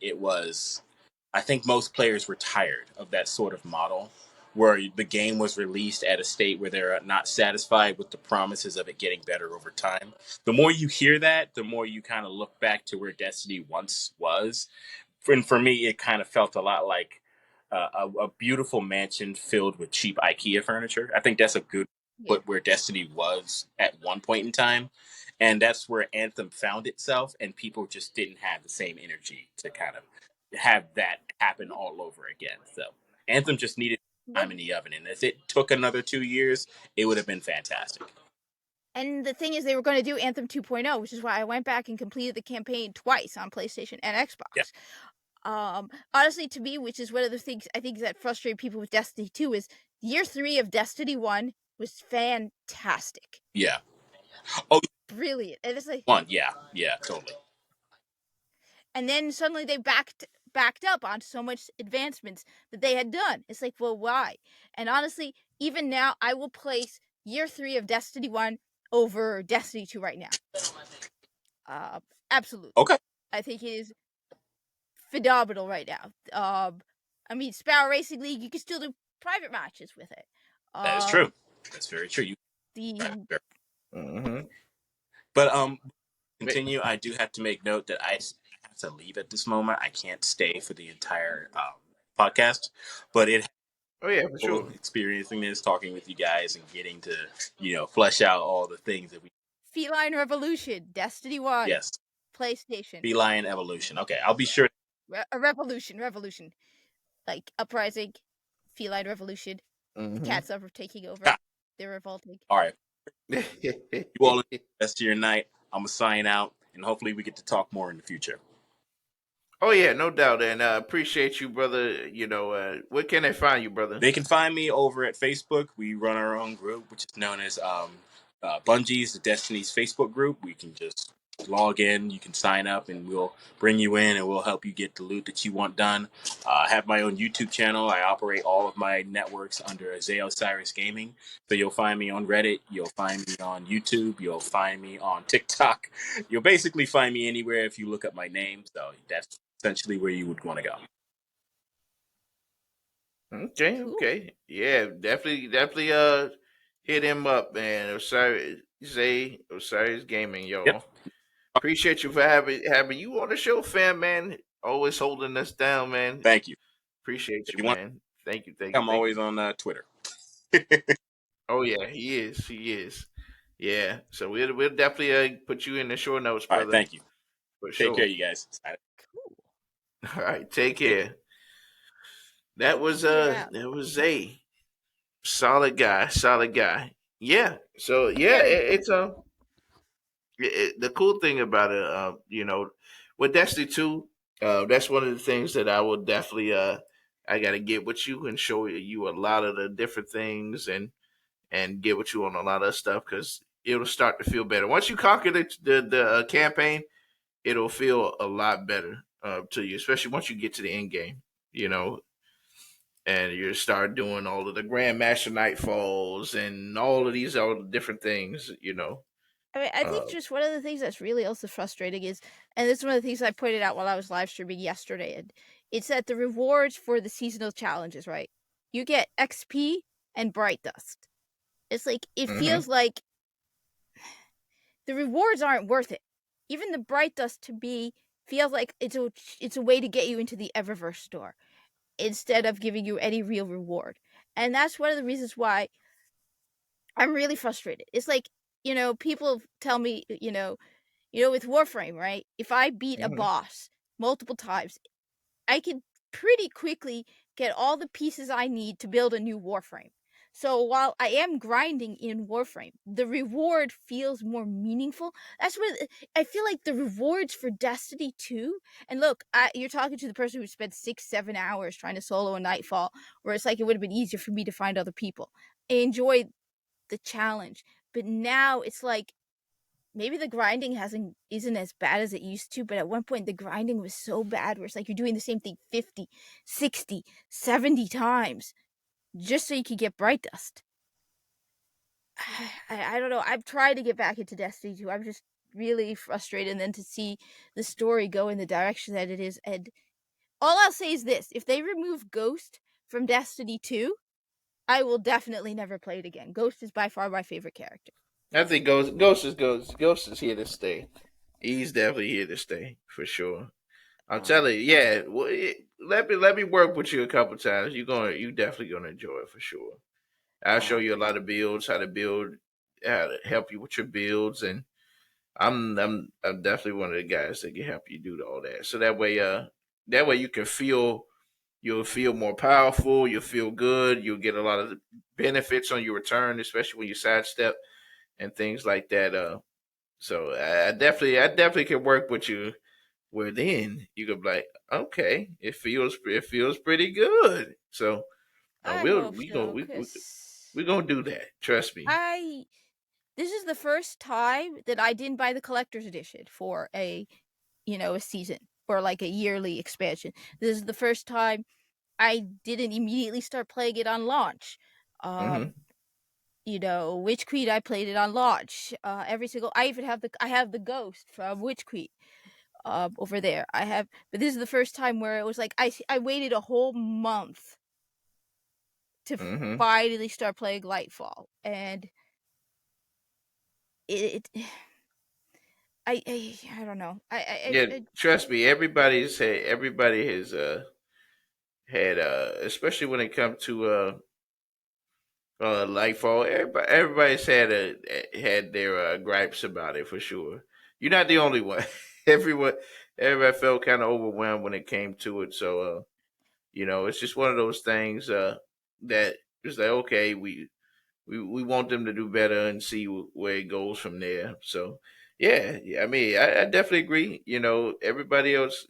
most players were tired of that sort of model, where the game was released at a state where they're not satisfied with the promises of it getting better over time. The more you hear that, the more you kind of look back to where Destiny once was, and for me, it kind of felt a lot like a beautiful mansion filled with cheap IKEA furniture. I think that's a good put where Destiny was at one point in time, and that's where Anthem found itself, and people just didn't have the same energy to kind of have that happen all over again. So Anthem just needed time in the oven, and if it took another 2 years, it would have been fantastic. And the thing is, they were going to do Anthem 2.0, which is why I went back and completed the campaign twice on PlayStation and Xbox. Yeah. Honestly, to me, which is one of the things I think that frustrate people with Destiny 2, is year 3 of Destiny 1 was fantastic. Yeah. Oh, brilliant. And it's like yeah, totally. And then suddenly they backed up on so much advancements that they had done. It's like, well, why? And honestly, even now, I will place year 3 of Destiny 1 over Destiny 2 right now. Absolutely. Okay. I think it is phenomenal right now. I mean, Sparrow Racing League, you can still do private matches with it. That is true. That's very true. But continue. I do have to make note that I have to leave at this moment. I can't stay for the entire podcast, but it. Oh yeah, for sure. Experiencing this, talking with you guys, and getting to flesh out all the things that we. Feline Revolution, Destiny 1. Yes. PlayStation. Feline Evolution. Okay, I'll be sure. Revolution. Like Uprising, Feline Revolution. The cats are taking over. They're revolting. All right. You all enjoy the rest of your night. I'm going to sign out, and hopefully we get to talk more in the future. Oh, yeah, no doubt. And appreciate you, brother. Where can they find you, brother? They can find me over at Facebook. We run our own group, which is known as Bungie's the Destiny's Facebook group. We can just log in, you can sign up, and we'll bring you in and we'll help you get the loot that you want done. I have my own YouTube channel. I operate all of my networks under Isaiah Osiris Gaming. So you'll find me on Reddit, you'll find me on YouTube, you'll find me on TikTok. You'll basically find me anywhere if you look up my name. So that's essentially where you would want to go. Okay. Yeah, definitely hit him up, man. Osiris Gaming, y'all. Yep. Appreciate you for having you on the show, fam, man. Always holding us down, man. Thank you. Appreciate you, man. Thank you. I'm always on Twitter. Oh yeah, he is. Yeah, so we'll definitely put you in the show notes, brother. All right, thank you. For Take care, you guys. Cool. All right, take care. That was a solid guy. Yeah. So yeah, it's the cool thing about it, with Destiny 2, that's one of the things that I will definitely I gotta get with you and show you a lot of the different things and get with you on a lot of stuff because it'll start to feel better once you conquer the campaign. It'll feel a lot better to you, especially once you get to the end game. You know, and you start doing all of the Grandmaster Nightfalls and all of these all the different things. You know, I mean, I uh, think just one of the things that's really also frustrating is, and this is one of the things I pointed out while I was live streaming yesterday, and it's that the rewards for the seasonal challenges, right? You get XP and Bright Dust. It's like, it mm-hmm. feels like the rewards aren't worth it. Even the Bright Dust to me feels like it's a way to get you into the Eververse store instead of giving you any real reward. And that's one of the reasons why I'm really frustrated. It's like, people tell me, with Warframe, right? If I beat a Mm-hmm. boss multiple times, I can pretty quickly get all the pieces I need to build a new Warframe. So while I am grinding in Warframe, the reward feels more meaningful. That's what I feel like the rewards for Destiny 2. And look, you're talking to the person who spent 6-7 hours trying to solo a Nightfall, where it's like it would have been easier for me to find other people. I enjoy the challenge, but now it's like maybe the grinding isn't as bad as it used to, but at one point the grinding was so bad where it's like you're doing the same thing 50, 60, 70 times just so you could get Bright Dust. I don't know. I've tried to get back into Destiny 2. I'm just really frustrated, and then to see the story go in the direction that it is. And all I'll say is this: if they remove Ghost from Destiny 2, I will definitely never play it again. Ghost is by far my favorite character. I think Ghost is here to stay. He's definitely here to stay for sure. I'm Um, telling you, yeah. Well, let me work with you a couple times. You definitely gonna enjoy it for sure. I'll show um, you a lot of builds, how to build, how to help you with your builds, and I'm definitely one of the guys that can help you do all that. So that way you can you'll feel more powerful, you'll feel good, you'll get a lot of benefits on your return, especially when you sidestep and things like that. So I definitely can work with you. Where then you could be like, okay, it feels pretty good. So I we'll hope so, cause we gonna do that. Trust me. this is the first time that I didn't buy the collector's edition for a season or like a yearly expansion. This is the first time I didn't immediately start playing it on launch. Hmm. Witch Queen, I played it on launch. I have the ghost from Witch Queen over there. But this is the first time where it was like I waited a whole month to Hmm. finally start playing Lightfall, and it I don't know. Yeah, trust me. Everybody has had especially when it comes to Lightfall. Everybody's had their gripes about it for sure. You're not the only one. everyone everybody felt kind of overwhelmed when it came to it. So it's just one of those things that it's like okay, we want them to do better and see where it goes from there. So yeah, I mean, I definitely agree. Everybody else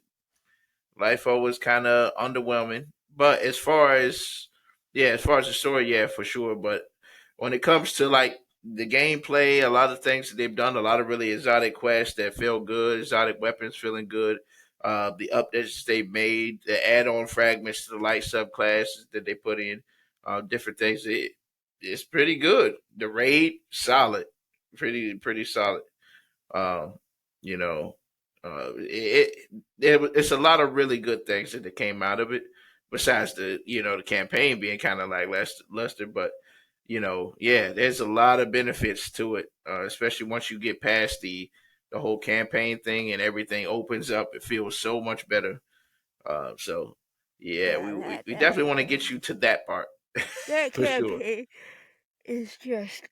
life was kind of underwhelming, but as far as the story, yeah, for sure. But when it comes to like the gameplay, a lot of things that they've done, a lot of really exotic quests that feel good, exotic weapons feeling good. The updates they've made, the add-on fragments to the light subclasses that they put in, different things. It's pretty good. The raid solid, pretty solid. Um, you know, it's a lot of really good things that came out of it. Besides the campaign being kind of like luster, but yeah, there's a lot of benefits to it, especially once you get past the whole campaign thing and everything opens up. It feels so much better. So yeah, Yeah, we that definitely want to get you to that part that for sure. campaign is just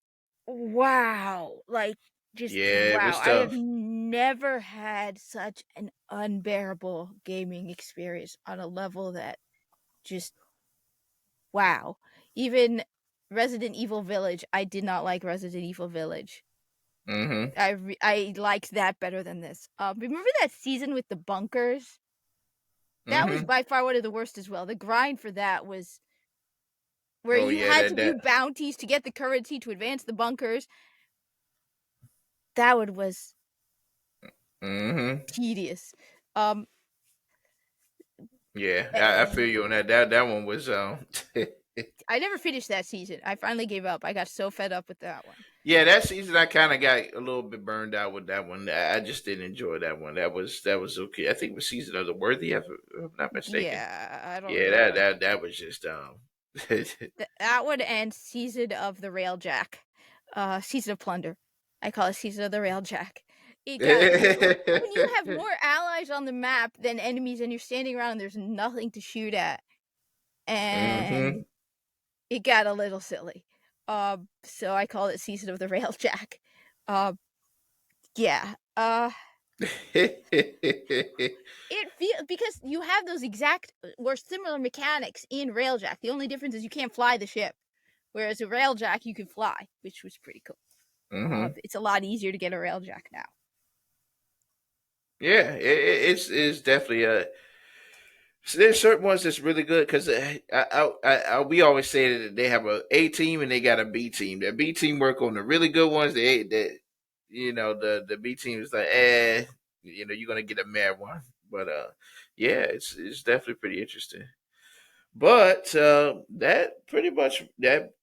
wow. Like, just Yeah, it wow. was I have tough. never had such an unbearable gaming experience on a level that just wow. Even Resident Evil Village, I did not like Resident Evil Village. Hmm. I liked that better than this. Remember that season with the bunkers? That was Mm-hmm. by far one of the worst as well. The grind for that was where Oh you yeah, had to that. do bounties to get the currency to advance the bunkers. That one was Mm-hmm. tedious. Yeah, I feel And you on that. That one was I never finished that season. I finally gave up. I got so fed up with that one. Yeah, that season I kind of got a little bit burned out with that one. I just didn't enjoy that one. That was okay. I think it was season of the Worthy, if I'm not mistaken. Yeah, I don't Yeah, that remember. that that was just That one and Season of the Railjack. Season of Plunder. I call it Season of the Railjack. It got when you have more allies on the map than enemies and you're standing around and there's nothing to shoot at. And hmm it got a little silly. So I call it Season of the Railjack. Yeah. It feels because you have those exact or similar mechanics in Railjack. The only difference is you can't fly the ship, whereas a Railjack you can fly, which was pretty cool. hmm It's a lot easier to get a Railjack now. Yeah, it's definitely a. There's certain ones that's really good because we always say that they have a team and they got a B team. The B team work on the really good ones. The B team is like you're gonna get a mad one. But yeah, it's definitely pretty interesting. But that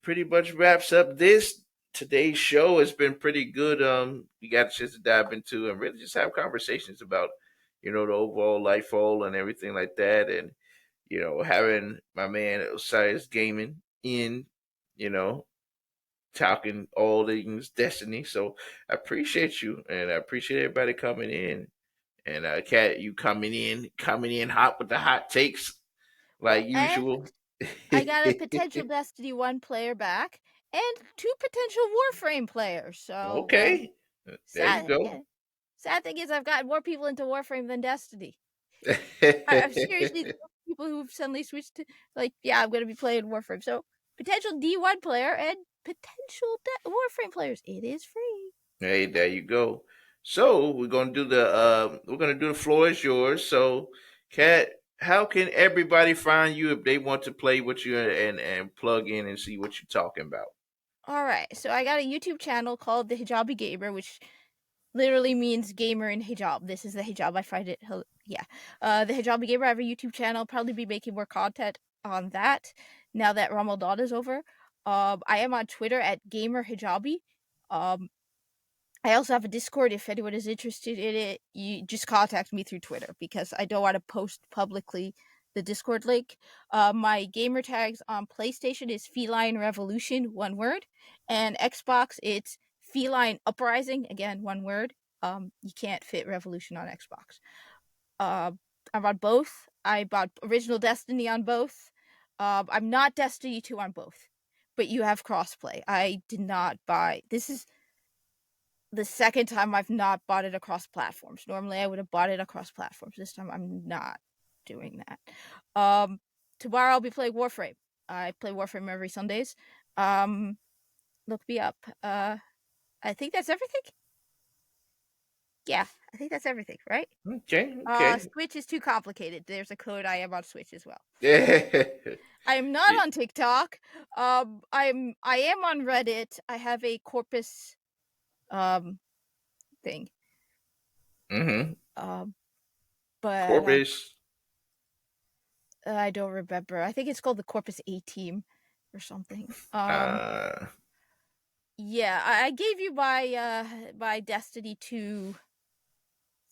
pretty much wraps up this today's show. It's been pretty good. You got a chance to dive into and really just have conversations about the overall life fall and everything like that, and having my man Osiris Gaming in, you know, talking all things Destiny. So I appreciate you, and I appreciate everybody coming in. And Kat, you coming in hot with the hot takes Well, like and usual. I got a potential Destiny 1 player back and 2 potential Warframe players. So, Okay, there you sad, go. yeah. Sad thing is I've gotten more people into Warframe than Destiny. I've seriously people who've suddenly switched to I'm going to be playing Warframe. So, potential D1 player and potential Warframe players. It is free. Hey, there you go. So we're gonna do the floor is yours. So, Kat, how can everybody find you if they want to play with you and plug in and see what you're talking about? All right. So, I got a YouTube channel called The Hijabi Gamer, which literally means gamer in hijab. This is the hijab. I find it, yeah. The Hijabi Gamer. I have a YouTube channel. Probably be making more content on that now that Ramadan is over. I am on Twitter at Gamer Hijabi. I also have a Discord. If anyone is interested in it, you just contact me through Twitter because I don't want to post publicly the Discord link. My gamer tags on PlayStation is Feline Revolution, one word, and Xbox it's Feline Uprising, again one word. You can't fit Revolution on Xbox. I'm on both. I bought Original Destiny on both. I'm not Destiny 2 on both, but you have crossplay. I did not buy. This is the second time I've not bought it across platforms. Normally I would have bought it across platforms. This time I'm not doing that. Tomorrow I'll be playing Warframe. I play Warframe every Sundays. Look me up. I think that's everything. Yeah, I think that's everything, right? Okay. Switch is too complicated. There's a code. I am on Switch as well. Yeah. I am not on TikTok. I am on Reddit. I have a Corpus thing. Mm-hmm. But Corpus. I don't remember. I think it's called the Corpus A Team or something. Yeah, I gave you my Destiny 2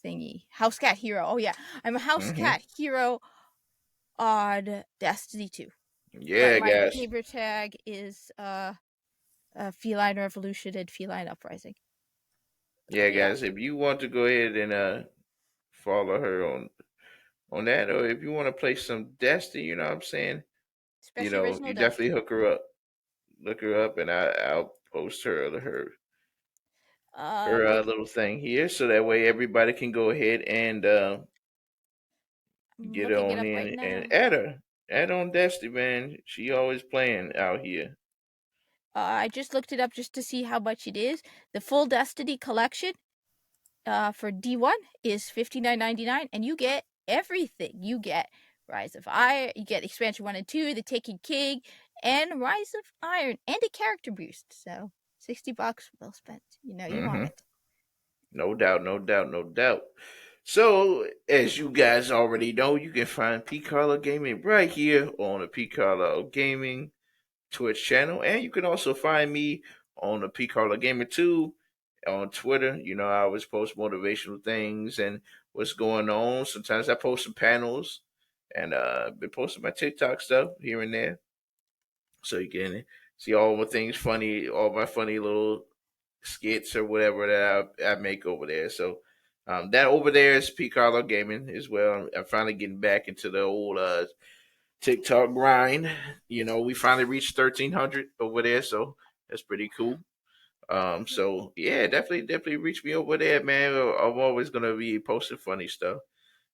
thingy. House Cat Hero. Oh yeah, I'm a House Cat Hero on Destiny 2. Yeah, But my guys. gamer tag is Feline Revolution and Feline Uprising. Yeah, guys. If you want to go ahead and follow her on that, or if you want to play some Destiny, you know what I'm saying. Especially original You Destiny. definitely hook her up. Look her up, and I'll post her little thing here, so that way everybody can go ahead and get looking it on up in right now. and add her. Add on Destiny, man. She always playing out here. I just looked it up just to see how much it is. The full Destiny collection for D1 is $59.99, and you get everything. You get Rise of Iron, you get expansion 1 and 2, the Taken King, and Rise of Iron, and a character boost. So $60 well spent. You know you want Mm-hmm. it. No doubt, no doubt, no doubt. So, as you guys already know, you can find P. Carlo Gaming right here on the P. Carlo Gaming Twitch channel, and you can also find me on the P. Carlo Gaming 2 on Twitter. You know, I always post motivational things and what's going on. Sometimes I post some panels, and been posting my TikTok stuff here and there, so you can see all my things funny, all my funny little skits or whatever that I make over there. So that over there is P. Carlo Gaming as well. I'm finally getting back into the old TikTok grind. You know, we finally reached 1,300 over there, so that's pretty cool. So yeah, definitely reach me over there, man. I'm always gonna be posting funny stuff,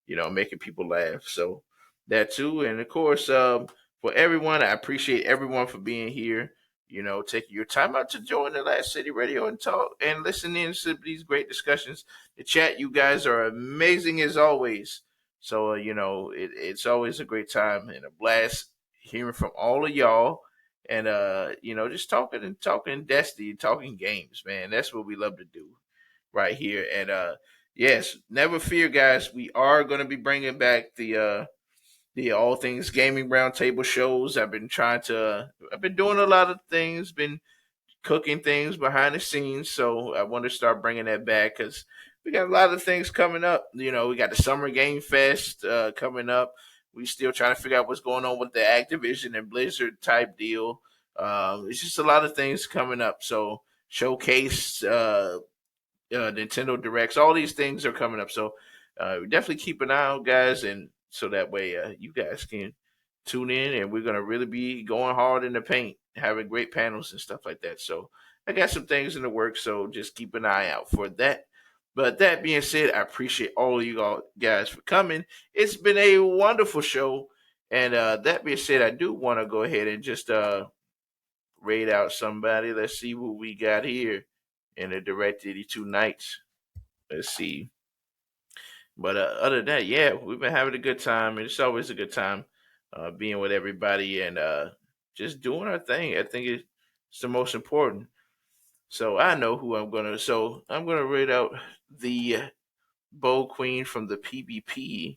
you know, making people laugh. So that too, and of course, for everyone, I appreciate everyone for being here. You know, taking your time out to join the Last City Radio and talk and listen in to these great discussions. The chat, you guys are amazing as always. So you know, it's always a great time and a blast hearing from all of y'all. And you know, just talking Destiny, talking games, man. That's what we love to do right here. And yes, never fear, guys. We are going to be bringing back the all things gaming roundtable shows. I've been doing a lot of things, been cooking things behind the scenes. So I want to start bringing that back because we got a lot of things coming up. You know, we got the Summer Game Fest coming up. We still trying to figure out what's going on with the Activision and Blizzard type deal. It's just a lot of things coming up. So showcase Nintendo Directs. All these things are coming up, so definitely keep an eye out, guys, and so that way you guys can tune in. And we're gonna really be going hard in the paint, having great panels and stuff like that. So I got some things in the works, so just keep an eye out for that. But that being said, I appreciate all of you all guys for coming. It's been a wonderful show, and that being said, I do want to go ahead and just raid out somebody. Let's see what we got here in the Direct 82 nights. Let's see. But other than that, yeah, we've been having a good time. It's always a good time being with everybody and just doing our thing. I think it's the most important. So I know who I'm gonna. So I'm gonna read out the Bow Queen from the PvP.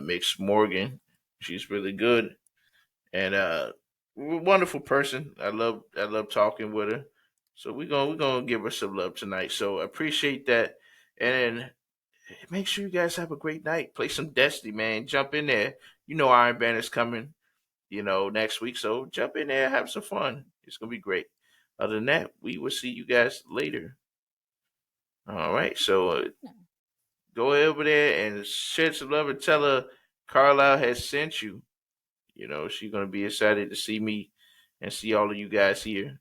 Mix Morgan. She's really good and wonderful person. I love talking with her. So we're gonna give her some love tonight. So I appreciate that. And make sure you guys have a great night. Play some Destiny, man. Jump in there. You know Iron Banner's coming, you know, next week. So jump in there, have some fun. It's gonna be great. Other than that, we will see you guys later. All right. So go over there and shed some love and tell her Carlisle has sent you. You know, she's gonna be excited to see me and see all of you guys here.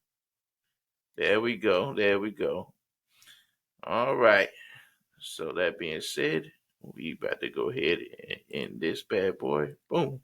There we go. There we go. All right. So that being said, we about to go ahead and end this bad boy. Boom.